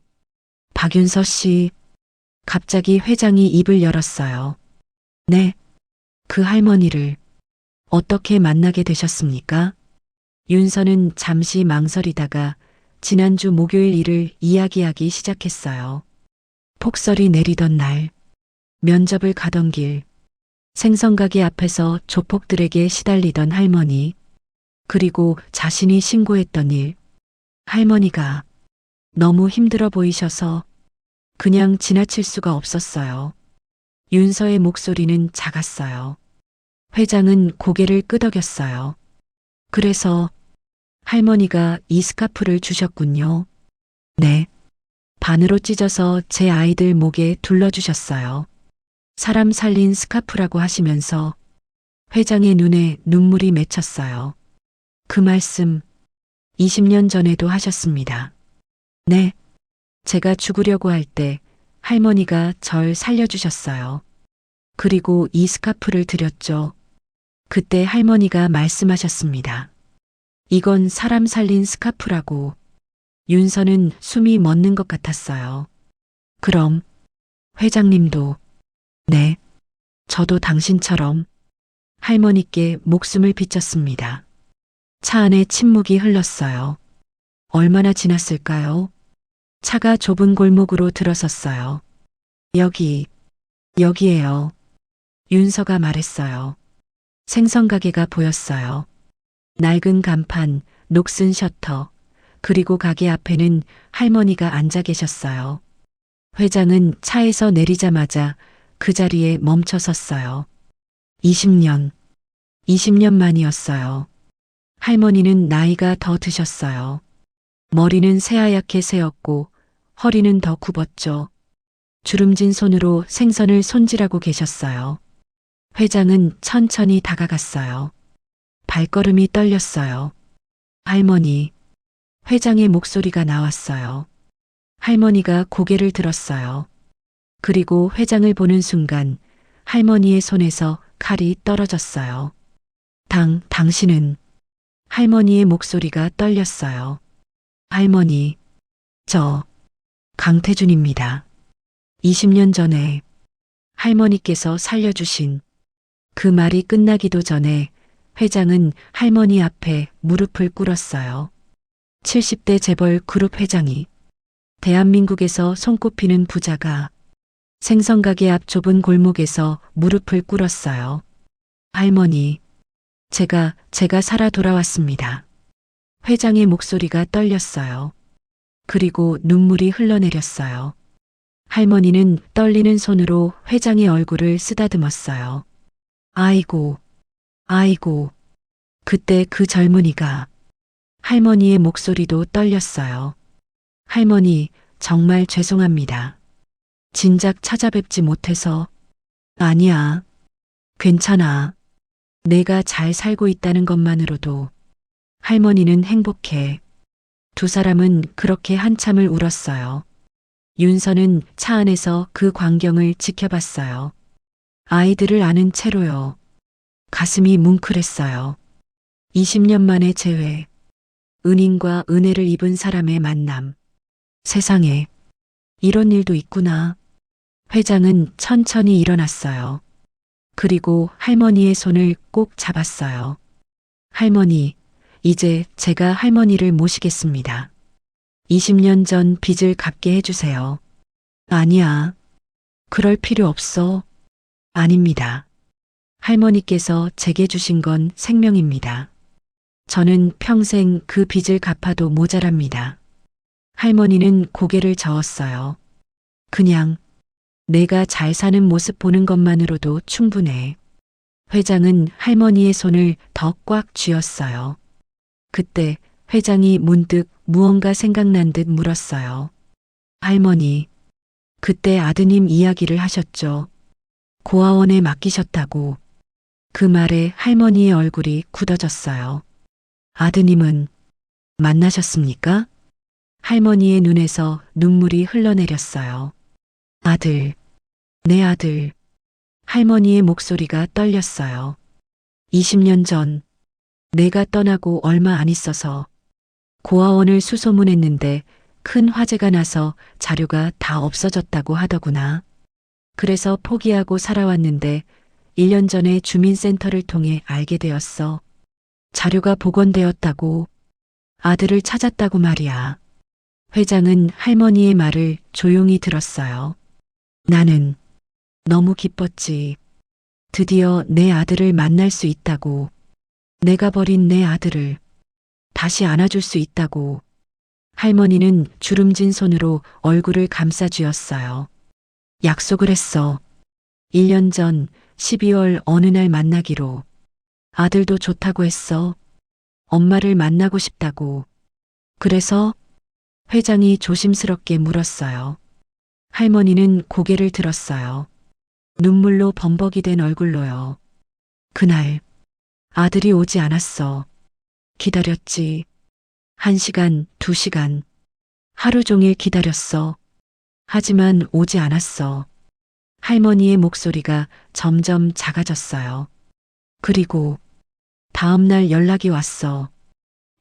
박윤서 씨. 갑자기 회장이 입을 열었어요. 네. 그 할머니를 어떻게 만나게 되셨습니까? 윤서는 잠시 망설이다가 지난주 목요일 일을 이야기하기 시작했어요. 폭설이 내리던 날, 면접을 가던 길, 생선가게 앞에서 조폭들에게 시달리던 할머니, 그리고 자신이 신고했던 일. 할머니가 너무 힘들어 보이셔서 그냥 지나칠 수가 없었어요. 윤서의 목소리는 작았어요. 회장은 고개를 끄덕였어요. 그래서 할머니가 이 스카프를 주셨군요. 네. 반으로 찢어서 제 아이들 목에 둘러주셨어요. 사람 살린 스카프라고 하시면서 회장의 눈에 눈물이 맺혔어요. 그 말씀 20년 전에도 하셨습니다. 네. 제가 죽으려고 할 때 할머니가 절 살려주셨어요. 그리고 이 스카프를 드렸죠. 그때 할머니가 말씀하셨습니다. 이건 사람 살린 스카프라고. 윤서는 숨이 멎는 것 같았어요. 그럼 회장님도, 네, 저도 당신처럼. 할머니께 목숨을 비쳤습니다. 차 안에 침묵이 흘렀어요. 얼마나 지났을까요? 차가 좁은 골목으로 들어섰어요. 여기에요. 윤서가 말했어요. 생선가게가 보였어요. 낡은 간판, 녹슨 셔터, 그리고 가게 앞에는 할머니가 앉아 계셨어요. 회장은 차에서 내리자마자 그 자리에 멈춰 섰어요. 20년 만이었어요. 할머니는 나이가 더 드셨어요. 머리는 새하얗게 새었고 허리는 더 굽었죠. 주름진 손으로 생선을 손질하고 계셨어요. 회장은 천천히 다가갔어요. 발걸음이 떨렸어요. 할머니, 회장의 목소리가 나왔어요. 할머니가 고개를 들었어요. 그리고 회장을 보는 순간 할머니의 손에서 칼이 떨어졌어요. 당신은? 할머니의 목소리가 떨렸어요. 할머니, 저 강태준입니다. 20년 전에 할머니께서 살려주신. 그 말이 끝나기도 전에 회장은 할머니 앞에 무릎을 꿇었어요. 70대 재벌 그룹 회장이, 대한민국에서 손꼽히는 부자가 생선가게 앞 좁은 골목에서 무릎을 꿇었어요. 할머니, 제가 살아 돌아왔습니다. 회장의 목소리가 떨렸어요. 그리고 눈물이 흘러내렸어요. 할머니는 떨리는 손으로 회장의 얼굴을 쓰다듬었어요. 아이고. 그때 그 젊은이가. 할머니의 목소리도 떨렸어요. 할머니, 정말 죄송합니다. 진작 찾아뵙지 못해서. 아니야. 괜찮아. 내가 잘 살고 있다는 것만으로도 할머니는 행복해. 두 사람은 그렇게 한참을 울었어요. 윤서는 차 안에서 그 광경을 지켜봤어요. 아이들을 아는 채로요. 가슴이 뭉클했어요. 20년 만의 재회. 은인과 은혜를 입은 사람의 만남. 세상에, 이런 일도 있구나. 회장은 천천히 일어났어요. 그리고 할머니의 손을 꼭 잡았어요. 할머니, 이제 제가 할머니를 모시겠습니다. 20년 전 빚을 갚게 해주세요. 아니야. 그럴 필요 없어. 아닙니다. 할머니께서 제게 주신 건 생명입니다. 저는 평생 그 빚을 갚아도 모자랍니다. 할머니는 고개를 저었어요. 그냥 내가 잘 사는 모습 보는 것만으로도 충분해. 회장은 할머니의 손을 더 꽉 쥐었어요. 그때 회장이 문득 무언가 생각난 듯 물었어요. 할머니, 그때 아드님 이야기를 하셨죠. 고아원에 맡기셨다고. 그 말에 할머니의 얼굴이 굳어졌어요. 아드님은 만나셨습니까? 할머니의 눈에서 눈물이 흘러내렸어요. 아들, 내 아들. 할머니의 목소리가 떨렸어요. 20년 전, 내가 떠나고 얼마 안 있어서 고아원을 수소문했는데 큰 화재가 나서 자료가 다 없어졌다고 하더구나. 그래서 포기하고 살아왔는데 1년 전에 주민센터를 통해 알게 되었어. 자료가 복원되었다고. 아들을 찾았다고 말이야. 회장은 할머니의 말을 조용히 들었어요. 나는 너무 기뻤지. 드디어 내 아들을 만날 수 있다고. 내가 버린 내 아들을 다시 안아줄 수 있다고. 할머니는 주름진 손으로 얼굴을 감싸 쥐었어요. 약속을 했어. 1년 전 12월 어느 날 만나기로. 아들도 좋다고 했어. 엄마를 만나고 싶다고. 그래서? 회장이 조심스럽게 물었어요. 할머니는 고개를 들었어요. 눈물로 범벅이 된 얼굴로요. 그날 아들이 오지 않았어. 기다렸지. 1시간, 2시간. 하루 종일 기다렸어. 하지만 오지 않았어. 할머니의 목소리가 점점 작아졌어요. 그리고 다음날 연락이 왔어.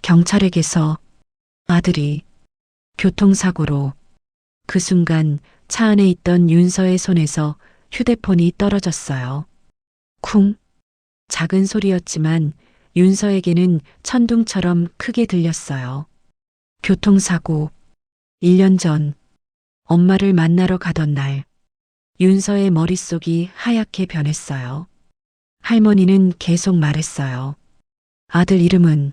경찰에게서 아들이 교통사고로. 그 순간 차 안에 있던 윤서의 손에서 휴대폰이 떨어졌어요. 쿵. 작은 소리였지만 윤서에게는 천둥처럼 크게 들렸어요. 교통사고. 1년 전 엄마를 만나러 가던 날 윤서의 머릿속이 하얗게 변했어요. 할머니는 계속 말했어요. 아들 이름은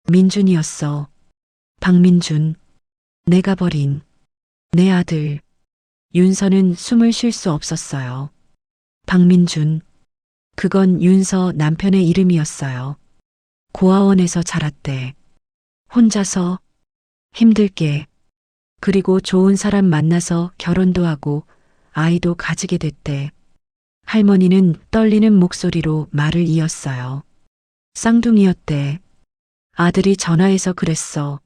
민준이었어. 박민준. 내가 버린 내 아들. 윤서는 숨을 쉴 수 없었어요. 박민준. 그건 윤서 남편의 이름이었어요. 고아원에서 자랐대. 혼자서 힘들게. 그리고 좋은 사람 만나서 결혼도 하고 아이도 가지게 됐대. 할머니는 떨리는 목소리로 말을 이었어요. 쌍둥이였대. 아들이 전화해서 그랬어.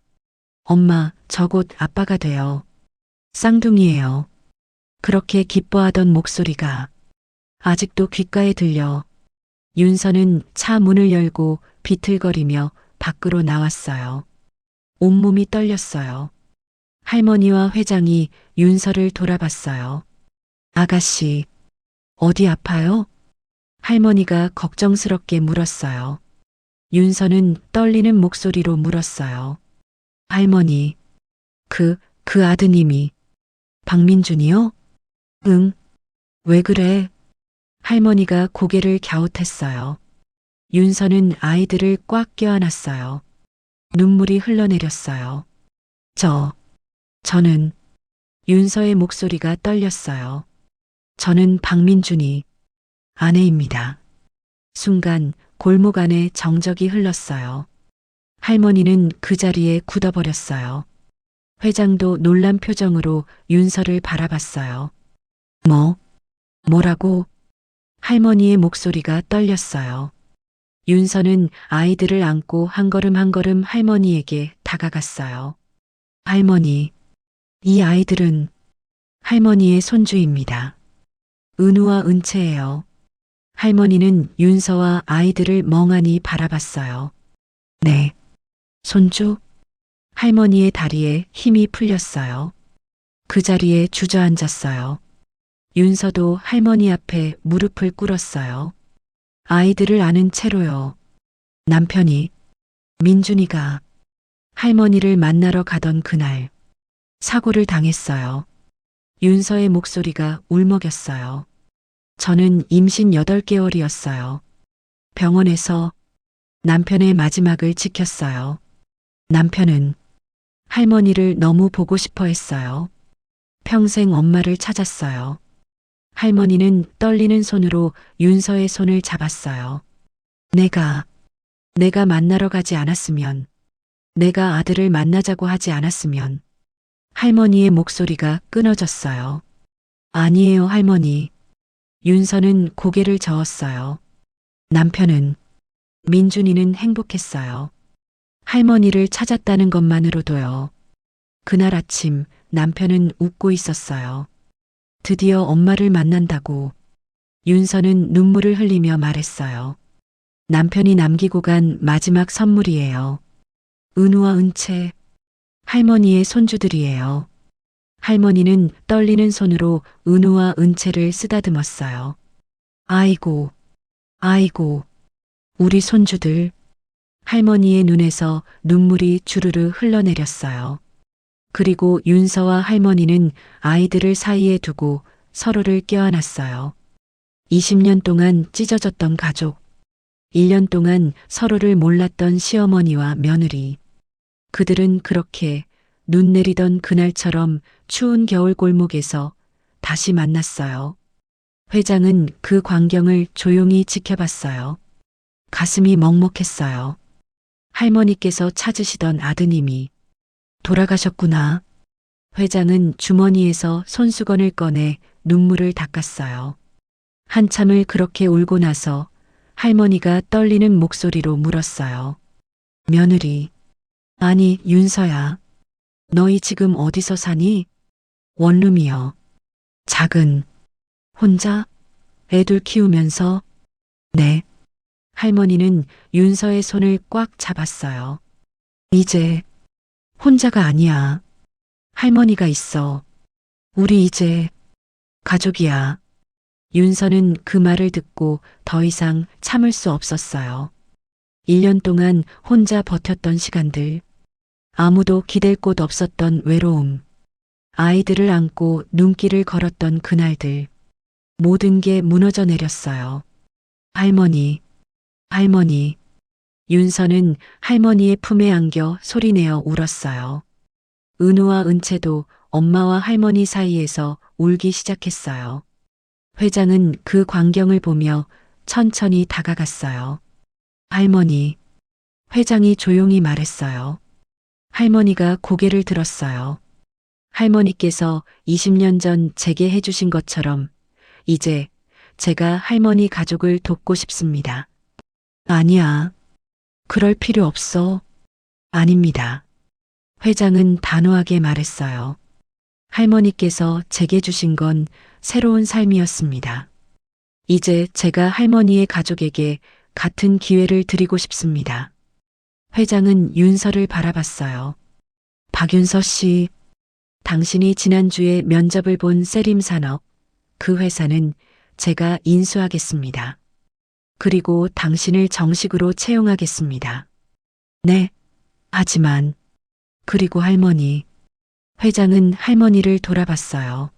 엄마, 저 곧 아빠가 돼요. 쌍둥이에요. 그렇게 기뻐하던 목소리가 아직도 귓가에 들려. 윤서는 차 문을 열고 비틀거리며 밖으로 나왔어요. 온몸이 떨렸어요. 할머니와 회장이 윤서를 돌아봤어요. 아가씨, 어디 아파요? 할머니가 걱정스럽게 물었어요. 윤서는 떨리는 목소리로 물었어요. 할머니, 그 아드님이 박민준이요? 응. 왜 그래? 할머니가 고개를 갸웃했어요. 윤서는 아이들을 꽉 껴안았어요. 눈물이 흘러내렸어요. 저는 윤서의 목소리가 떨렸어요. 저는 박민준이 아내입니다. 순간 골목 안에 정적이 흘렀어요. 할머니는 그 자리에 굳어버렸어요. 회장도 놀란 표정으로 윤서를 바라봤어요. 뭐라고? 할머니의 목소리가 떨렸어요. 윤서는 아이들을 안고 한 걸음 한 걸음 할머니에게 다가갔어요. 할머니, 이 아이들은 할머니의 손주입니다. 은우와 은채예요. 할머니는 윤서와 아이들을 멍하니 바라봤어요. 네, 손주? 할머니의 다리에 힘이 풀렸어요. 그 자리에 주저앉았어요. 윤서도 할머니 앞에 무릎을 꿇었어요. 아이들을 아는 채로요. 남편이, 민준이가 할머니를 만나러 가던 그날 사고를 당했어요. 윤서의 목소리가 울먹였어요. 저는 임신 8개월이었어요. 병원에서 남편의 마지막을 지켰어요. 남편은 할머니를 너무 보고 싶어 했어요. 평생 엄마를 찾았어요. 할머니는 떨리는 손으로 윤서의 손을 잡았어요. 내가 만나러 가지 않았으면, 내가 아들을 만나자고 하지 않았으면. 할머니의 목소리가 끊어졌어요. 아니에요, 할머니. 윤서는 고개를 저었어요. 남편은, 민준이는 행복했어요. 할머니를 찾았다는 것만으로도요. 그날 아침 남편은 웃고 있었어요. 드디어 엄마를 만난다고. 윤서는 눈물을 흘리며 말했어요. 남편이 남기고 간 마지막 선물이에요. 은우와 은채, 할머니의 손주들이에요. 할머니는 떨리는 손으로 은우와 은채를 쓰다듬었어요. 아이고, 우리 손주들. 할머니의 눈에서 눈물이 주르르 흘러내렸어요. 그리고 윤서와 할머니는 아이들을 사이에 두고 서로를 껴안았어요. 20년 동안 찢어졌던 가족, 1년 동안 서로를 몰랐던 시어머니와 며느리. 그들은 그렇게 눈 내리던 그날처럼 추운 겨울 골목에서 다시 만났어요. 회장은 그 광경을 조용히 지켜봤어요. 가슴이 먹먹했어요. 할머니께서 찾으시던 아드님이 돌아가셨구나. 회장은 주머니에서 손수건을 꺼내 눈물을 닦았어요. 한참을 그렇게 울고 나서 할머니가 떨리는 목소리로 물었어요. 며느리, 아니 윤서야, 너희 지금 어디서 사니? 원룸이요. 작은, 혼자? 애들 키우면서? 네. 할머니는 윤서의 손을 꽉 잡았어요. 이제 혼자가 아니야. 할머니가 있어. 우리 이제 가족이야. 윤서는 그 말을 듣고 더 이상 참을 수 없었어요. 1년 동안 혼자 버텼던 시간들, 아무도 기댈 곳 없었던 외로움, 아이들을 안고 눈길을 걸었던 그날들, 모든 게 무너져 내렸어요. 할머니, 할머니. 윤서는 할머니의 품에 안겨 소리내어 울었어요. 은우와 은채도 엄마와 할머니 사이에서 울기 시작했어요. 회장은 그 광경을 보며 천천히 다가갔어요. 할머니. 회장이 조용히 말했어요. 할머니가 고개를 들었어요. 할머니께서 20년 전 제게 해주신 것처럼 이제 제가 할머니 가족을 돕고 싶습니다. 아니야. 그럴 필요 없어. 아닙니다. 회장은 단호하게 말했어요. 할머니께서 제게 주신 건 새로운 삶이었습니다. 이제 제가 할머니의 가족에게 같은 기회를 드리고 싶습니다. 회장은 윤서를 바라봤어요. 박윤서 씨, 당신이 지난주에 면접을 본 세림산업, 그 회사는 제가 인수하겠습니다. 그리고 당신을 정식으로 채용하겠습니다. 네, 하지만, 그리고 할머니. 회장은 할머니를 돌아봤어요.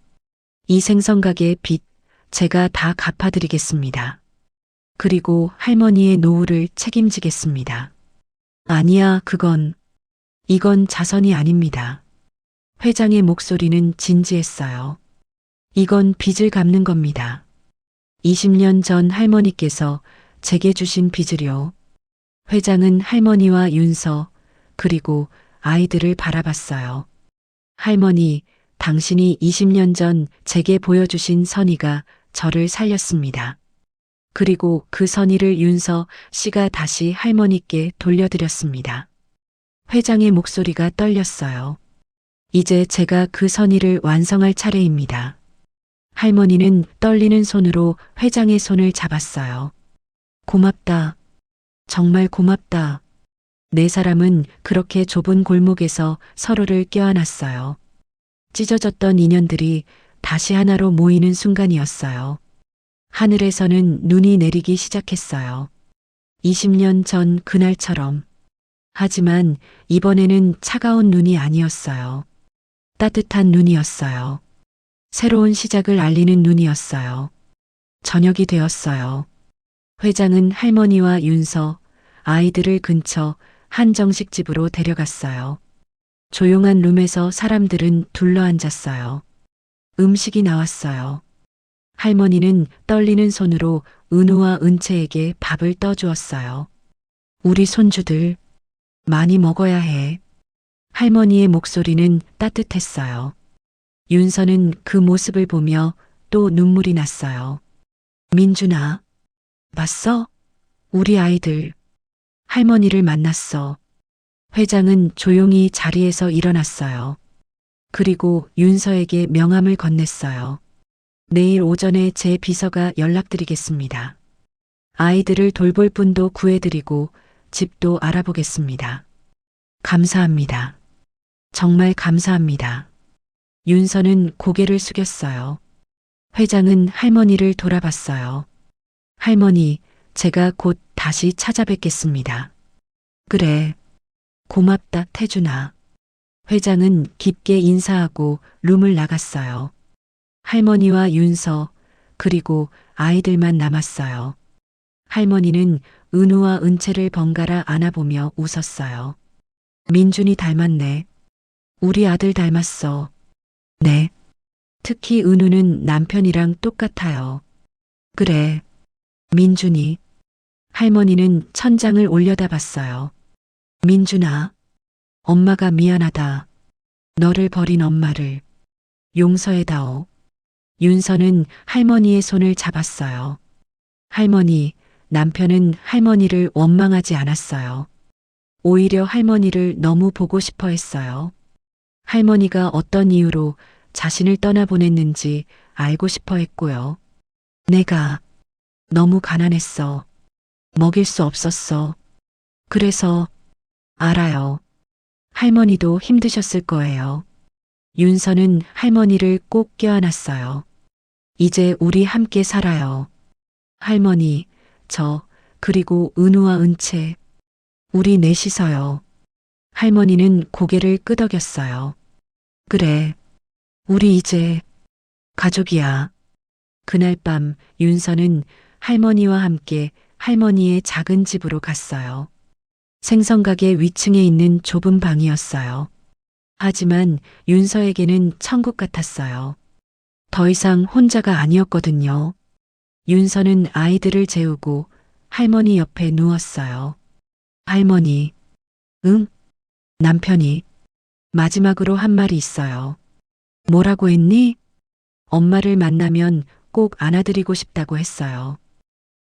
이 생선가게의 빚, 제가 다 갚아드리겠습니다. 그리고 할머니의 노후를 책임지겠습니다. 아니야, 이건 자선이 아닙니다. 회장의 목소리는 진지했어요. 이건 빚을 갚는 겁니다. 20년 전 할머니께서 제게 주신 빚을요. 회장은 할머니와 윤서, 그리고 아이들을 바라봤어요. 할머니, 당신이 20년 전 제게 보여주신 선의가 저를 살렸습니다. 그리고 그 선의를 윤서 씨가 다시 할머니께 돌려드렸습니다. 회장의 목소리가 떨렸어요. 이제 제가 그 선의를 완성할 차례입니다. 할머니는 떨리는 손으로 회장의 손을 잡았어요. 고맙다. 정말 고맙다. 네 사람은 그렇게 좁은 골목에서 서로를 껴안았어요. 찢어졌던 인연들이 다시 하나로 모이는 순간이었어요. 하늘에서는 눈이 내리기 시작했어요. 20년 전 그날처럼. 하지만 이번에는 차가운 눈이 아니었어요. 따뜻한 눈이었어요. 새로운 시작을 알리는 눈이었어요. 저녁이 되었어요. 회장은 할머니와 윤서, 아이들을 근처 한정식집으로 데려갔어요. 조용한 룸에서 사람들은 둘러앉았어요. 음식이 나왔어요. 할머니는 떨리는 손으로 은우와 은채에게 밥을 떠주었어요. 우리 손주들, 많이 먹어야 해. 할머니의 목소리는 따뜻했어요. 윤서는 그 모습을 보며 또 눈물이 났어요. 민준아, 봤어? 우리 아이들. 할머니를 만났어. 회장은 조용히 자리에서 일어났어요. 그리고 윤서에게 명함을 건넸어요. 내일 오전에 제 비서가 연락드리겠습니다. 아이들을 돌볼 분도 구해드리고 집도 알아보겠습니다. 감사합니다. 정말 감사합니다. 윤서는 고개를 숙였어요. 회장은 할머니를 돌아봤어요. 할머니, 제가 곧 다시 찾아뵙겠습니다. 그래. 고맙다, 태준아. 회장은 깊게 인사하고 룸을 나갔어요. 할머니와 윤서, 그리고 아이들만 남았어요. 할머니는 은우와 은채를 번갈아 안아보며 웃었어요. 민준이 닮았네. 우리 아들 닮았어. 네. 특히 은우는 남편이랑 똑같아요. 그래. 민준이. 할머니는 천장을 올려다봤어요. 민준아, 엄마가 미안하다. 너를 버린 엄마를 용서해다오. 윤서는 할머니의 손을 잡았어요. 할머니, 남편은 할머니를 원망하지 않았어요. 오히려 할머니를 너무 보고 싶어 했어요. 할머니가 어떤 이유로 자신을 떠나보냈는지 알고 싶어 했고요. 내가 너무 가난했어. 먹일 수 없었어. 그래서 알아요. 할머니도 힘드셨을 거예요. 윤서는 할머니를 꼭 껴안았어요. 이제 우리 함께 살아요. 할머니, 저, 그리고 은우와 은채. 우리 넷이서요. 할머니는 고개를 끄덕였어요. 그래. 우리 이제 가족이야. 그날 밤 윤서는 할머니와 함께 할머니의 작은 집으로 갔어요. 생선가게 위층에 있는 좁은 방이었어요. 하지만 윤서에게는 천국 같았어요. 더 이상 혼자가 아니었거든요. 윤서는 아이들을 재우고 할머니 옆에 누웠어요. 할머니, 응? 남편이 마지막으로 한 말이 있어요. 뭐라고 했니? 엄마를 만나면 꼭 안아드리고 싶다고 했어요.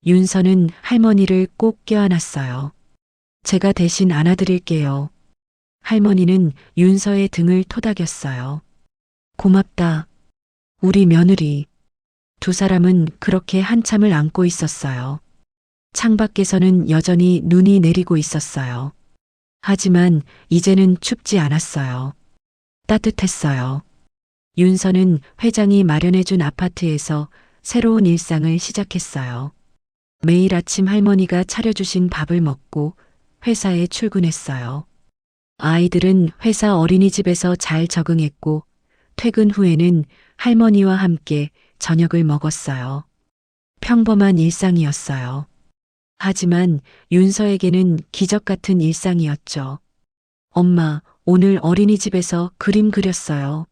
윤서는 할머니를 꼭 껴안았어요. 제가 대신 안아드릴게요. 할머니는 윤서의 등을 토닥였어요. 고맙다. 우리 며느리. 두 사람은 그렇게 한참을 안고 있었어요. 창밖에서는 여전히 눈이 내리고 있었어요. 하지만 이제는 춥지 않았어요. 따뜻했어요. 윤서는 회장이 마련해준 아파트에서 새로운 일상을 시작했어요. 매일 아침 할머니가 차려주신 밥을 먹고 회사에 출근했어요. 아이들은 회사 어린이집에서 잘 적응했고 퇴근 후에는 할머니와 함께 저녁을 먹었어요. 평범한 일상이었어요. 하지만 윤서에게는 기적 같은 일상이었죠. 엄마, 오늘 어린이집에서 그림 그렸어요.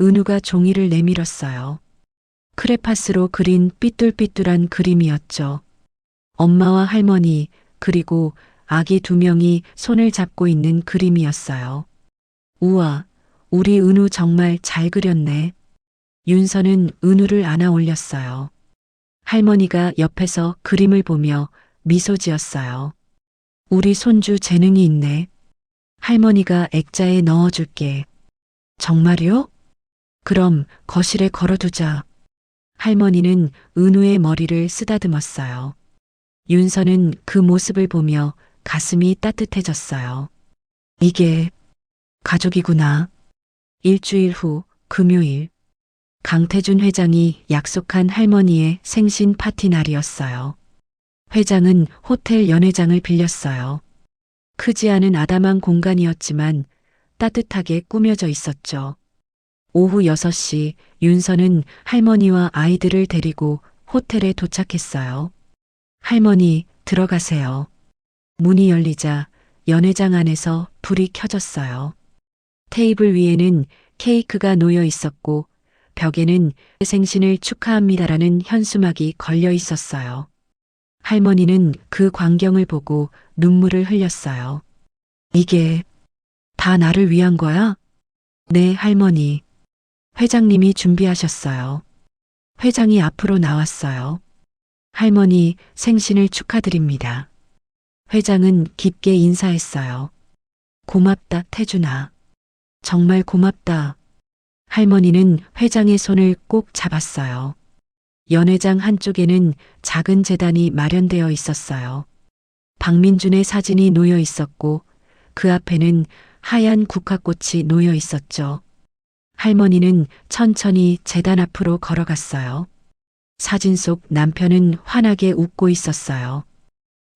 은우가 종이를 내밀었어요. 크레파스로 그린 삐뚤삐뚤한 그림이었죠. 엄마와 할머니, 그리고 아기 두 명이 손을 잡고 있는 그림이었어요. 우와, 우리 은우 정말 잘 그렸네. 윤서는 은우를 안아 올렸어요. 할머니가 옆에서 그림을 보며 미소 지었어요. 우리 손주 재능이 있네. 할머니가 액자에 넣어줄게. 정말요? 그럼 거실에 걸어두자. 할머니는 은우의 머리를 쓰다듬었어요. 윤서는 그 모습을 보며 가슴이 따뜻해졌어요. 이게 가족이구나. 일주일 후 금요일. 강태준 회장이 약속한 할머니의 생신 파티 날이었어요. 회장은 호텔 연회장을 빌렸어요. 크지 않은 아담한 공간이었지만 따뜻하게 꾸며져 있었죠. 오후 6시 윤서는 할머니와 아이들을 데리고 호텔에 도착했어요. 할머니, 들어가세요. 문이 열리자 연회장 안에서 불이 켜졌어요. 테이블 위에는 케이크가 놓여 있었고 벽에는 생신을 축하합니다라는 현수막이 걸려 있었어요. 할머니는 그 광경을 보고 눈물을 흘렸어요. 이게 다 나를 위한 거야? 네, 할머니. 회장님이 준비하셨어요. 회장이 앞으로 나왔어요. 할머니, 생신을 축하드립니다. 회장은 깊게 인사했어요. 고맙다, 태준아. 정말 고맙다. 할머니는 회장의 손을 꼭 잡았어요. 연회장 한쪽에는 작은 제단이 마련되어 있었어요. 박민준의 사진이 놓여 있었고 그 앞에는 하얀 국화꽃이 놓여 있었죠. 할머니는 천천히 제단 앞으로 걸어갔어요. 사진 속 남편은 환하게 웃고 있었어요.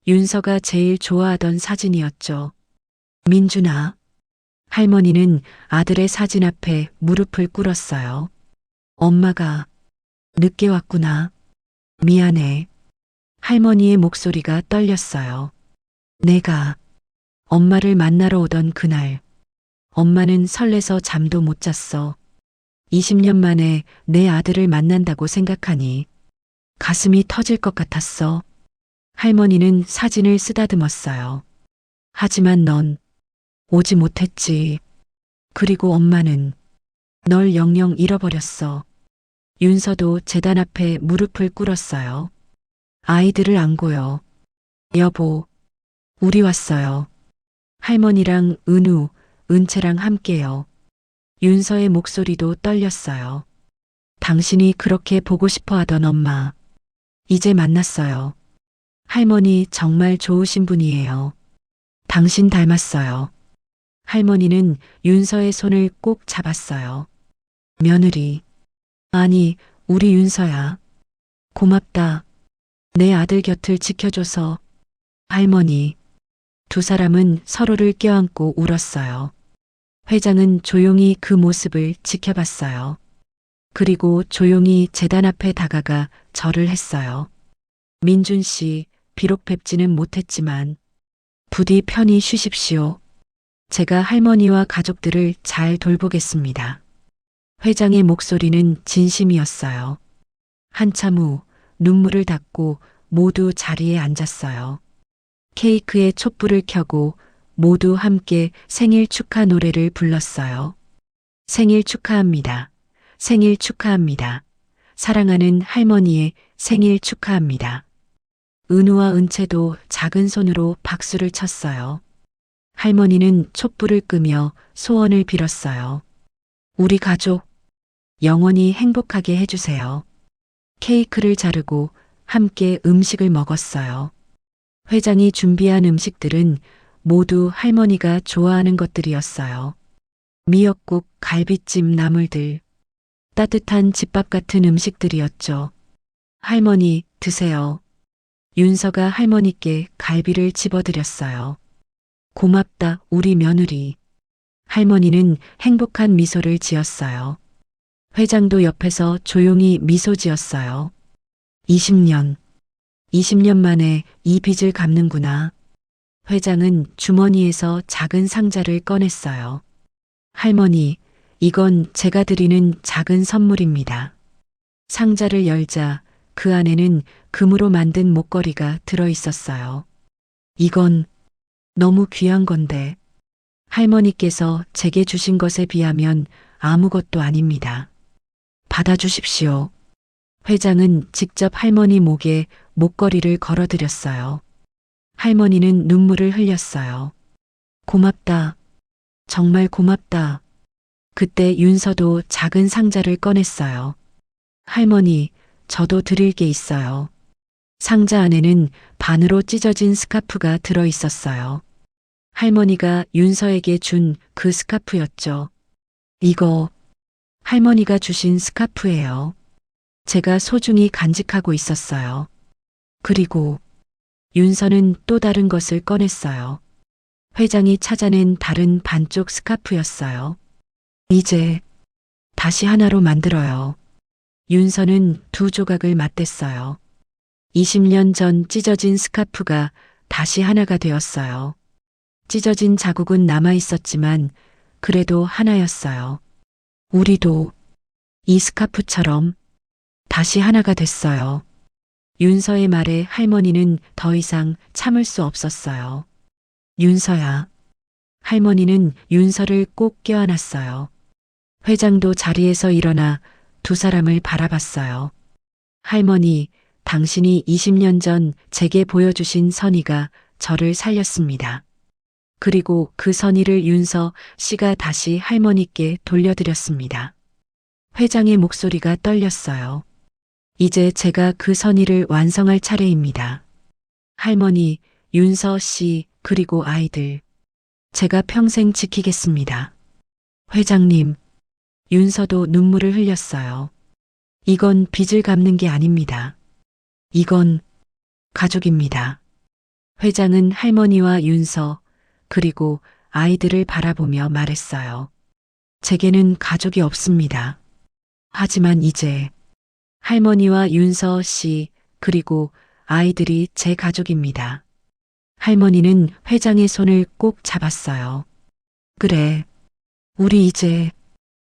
윤서가 제일 좋아하던 사진이었죠. 민준아. 할머니는 아들의 사진 앞에 무릎을 꿇었어요. 엄마가 늦게 왔구나. 미안해. 할머니의 목소리가 떨렸어요. 내가 엄마를 만나러 오던 그날, 엄마는 설레서 잠도 못 잤어. 20년 만에 내 아들을 만난다고 생각하니 가슴이 터질 것 같았어. 할머니는 사진을 쓰다듬었어요. 하지만 넌 오지 못했지. 그리고 엄마는 널 영영 잃어버렸어. 윤서도 제단 앞에 무릎을 꿇었어요. 아이들을 안고요. 여보, 우리 왔어요. 할머니랑 은우, 은채랑 함께요. 윤서의 목소리도 떨렸어요. 당신이 그렇게 보고 싶어 하던 엄마, 이제 만났어요. 할머니 정말 좋으신 분이에요. 당신 닮았어요. 할머니는 윤서의 손을 꼭 잡았어요. 며느리. 아니, 우리 윤서야. 고맙다. 내 아들 곁을 지켜줘서. 할머니. 두 사람은 서로를 껴안고 울었어요. 회장은 조용히 그 모습을 지켜봤어요. 그리고 조용히 제단 앞에 다가가 절을 했어요. 민준 씨, 비록 뵙지는 못했지만 부디 편히 쉬십시오. 제가 할머니와 가족들을 잘 돌보겠습니다. 회장의 목소리는 진심이었어요. 한참 후 눈물을 닦고 모두 자리에 앉았어요. 케이크에 촛불을 켜고 모두 함께 생일 축하 노래를 불렀어요. 생일 축하합니다. 생일 축하합니다. 사랑하는 할머니의 생일 축하합니다. 은우와 은채도 작은 손으로 박수를 쳤어요. 할머니는 촛불을 끄며 소원을 빌었어요. 우리 가족 영원히 행복하게 해주세요. 케이크를 자르고 함께 음식을 먹었어요. 회장이 준비한 음식들은 모두 할머니가 좋아하는 것들이었어요. 미역국, 갈비찜, 나물들. 따뜻한 집밥 같은 음식들이었죠. 할머니, 드세요. 윤서가 할머니께 갈비를 집어드렸어요. 고맙다, 우리 며느리. 할머니는 행복한 미소를 지었어요. 회장도 옆에서 조용히 미소 지었어요. 20년 만에 이 빚을 갚는구나. 회장은 주머니에서 작은 상자를 꺼냈어요. 할머니, 이건 제가 드리는 작은 선물입니다. 상자를 열자 그 안에는 금으로 만든 목걸이가 들어 있었어요. 이건 너무 귀한 건데 할머니께서 제게 주신 것에 비하면 아무것도 아닙니다. 받아주십시오. 회장은 직접 할머니 목에 목걸이를 걸어드렸어요. 할머니는 눈물을 흘렸어요. 고맙다. 정말 고맙다. 그때 윤서도 작은 상자를 꺼냈어요. 할머니, 저도 드릴 게 있어요. 상자 안에는 반으로 찢어진 스카프가 들어 있었어요. 할머니가 윤서에게 준 그 스카프였죠. 이거 할머니가 주신 스카프예요. 제가 소중히 간직하고 있었어요. 그리고 윤서는 또 다른 것을 꺼냈어요. 회장이 찾아낸 다른 반쪽 스카프였어요. 이제 다시 하나로 만들어요. 윤서는 두 조각을 맞댔어요. 20년 전 찢어진 스카프가 다시 하나가 되었어요. 찢어진 자국은 남아 있었지만 그래도 하나였어요. 우리도 이 스카프처럼 다시 하나가 됐어요. 윤서의 말에 할머니는 더 이상 참을 수 없었어요. 윤서야. 할머니는 윤서를 꼭 껴안았어요. 회장도 자리에서 일어나 두 사람을 바라봤어요. 할머니, 당신이 20년 전 제게 보여주신 선의가 저를 살렸습니다. 그리고 그 선의를 윤서 씨가 다시 할머니께 돌려드렸습니다. 회장의 목소리가 떨렸어요. 이제 제가 그 선의를 완성할 차례입니다. 할머니, 윤서 씨, 그리고 아이들. 제가 평생 지키겠습니다. 회장님, 윤서도 눈물을 흘렸어요. 이건 빚을 갚는 게 아닙니다. 이건 가족입니다. 회장은 할머니와 윤서, 그리고 아이들을 바라보며 말했어요. 제게는 가족이 없습니다. 하지만 이제 할머니와 윤서 씨, 그리고 아이들이 제 가족입니다. 할머니는 회장의 손을 꼭 잡았어요. 그래, 우리 이제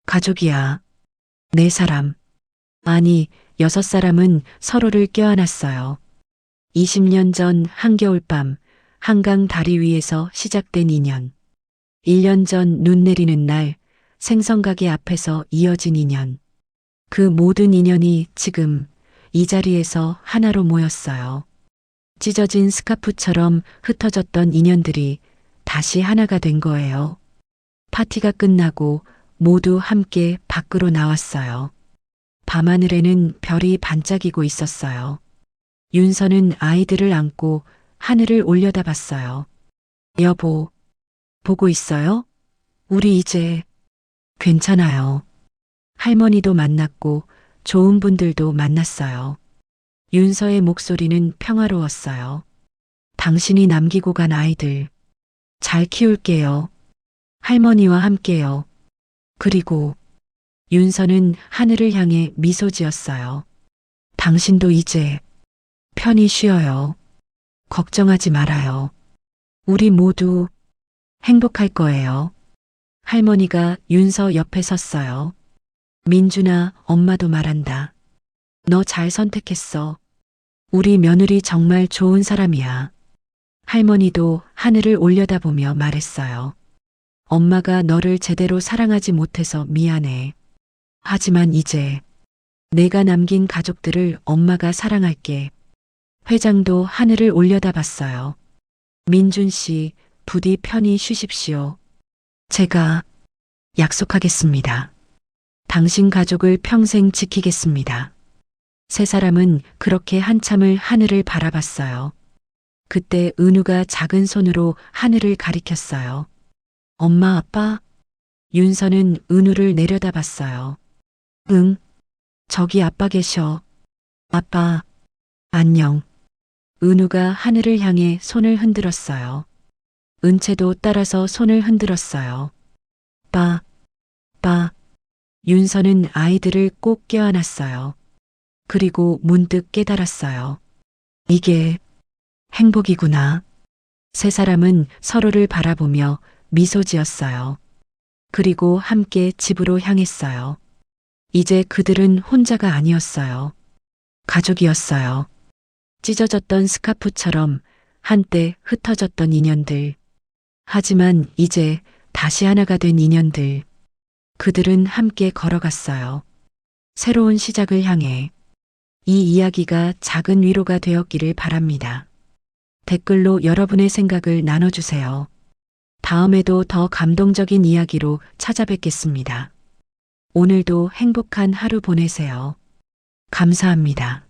가족이야. 네 사람, 아니 6사람은 서로를 껴안았어요. 20년 전 한겨울밤 한강 다리 위에서 시작된 인연. 1년 전 눈 내리는 날 생선가게 앞에서 이어진 인연. 그 모든 인연이 지금 이 자리에서 하나로 모였어요. 찢어진 스카프처럼 흩어졌던 인연들이 다시 하나가 된 거예요. 파티가 끝나고 모두 함께 밖으로 나왔어요. 밤하늘에는 별이 반짝이고 있었어요. 윤서는 아이들을 안고 하늘을 올려다봤어요. 여보, 보고 있어요? 우리 이제 괜찮아요. 할머니도 만났고 좋은 분들도 만났어요. 윤서의 목소리는 평화로웠어요. 당신이 남기고 간 아이들 잘 키울게요. 할머니와 함께요. 그리고 윤서는 하늘을 향해 미소 지었어요. 당신도 이제 편히 쉬어요. 걱정하지 말아요. 우리 모두 행복할 거예요. 할머니가 윤서 옆에 섰어요. 민준아, 엄마도 말한다. 너 잘 선택했어. 우리 며느리 정말 좋은 사람이야. 할머니도 하늘을 올려다보며 말했어요. 엄마가 너를 제대로 사랑하지 못해서 미안해. 하지만 이제 내가 남긴 가족들을 엄마가 사랑할게. 회장도 하늘을 올려다봤어요. 민준 씨, 부디 편히 쉬십시오. 제가 약속하겠습니다. 당신 가족을 평생 지키겠습니다. 세 사람은 그렇게 한참을 하늘을 바라봤어요. 그때 은우가 작은 손으로 하늘을 가리켰어요. 엄마, 아빠? 윤서는 은우를 내려다봤어요. 응, 저기 아빠 계셔. 아빠, 안녕. 은우가 하늘을 향해 손을 흔들었어요. 은채도 따라서 손을 흔들었어요. 빠. 윤서는 아이들을 꼭 껴안았어요. 그리고 문득 깨달았어요. 이게 행복이구나. 세 사람은 서로를 바라보며 미소 지었어요. 그리고 함께 집으로 향했어요. 이제 그들은 혼자가 아니었어요. 가족이었어요. 찢어졌던 스카프처럼 한때 흩어졌던 인연들. 하지만 이제 다시 하나가 된 인연들. 그들은 함께 걸어갔어요. 새로운 시작을 향해. 이 이야기가 작은 위로가 되었기를 바랍니다. 댓글로 여러분의 생각을 나눠주세요. 다음에도 더 감동적인 이야기로 찾아뵙겠습니다. 오늘도 행복한 하루 보내세요. 감사합니다.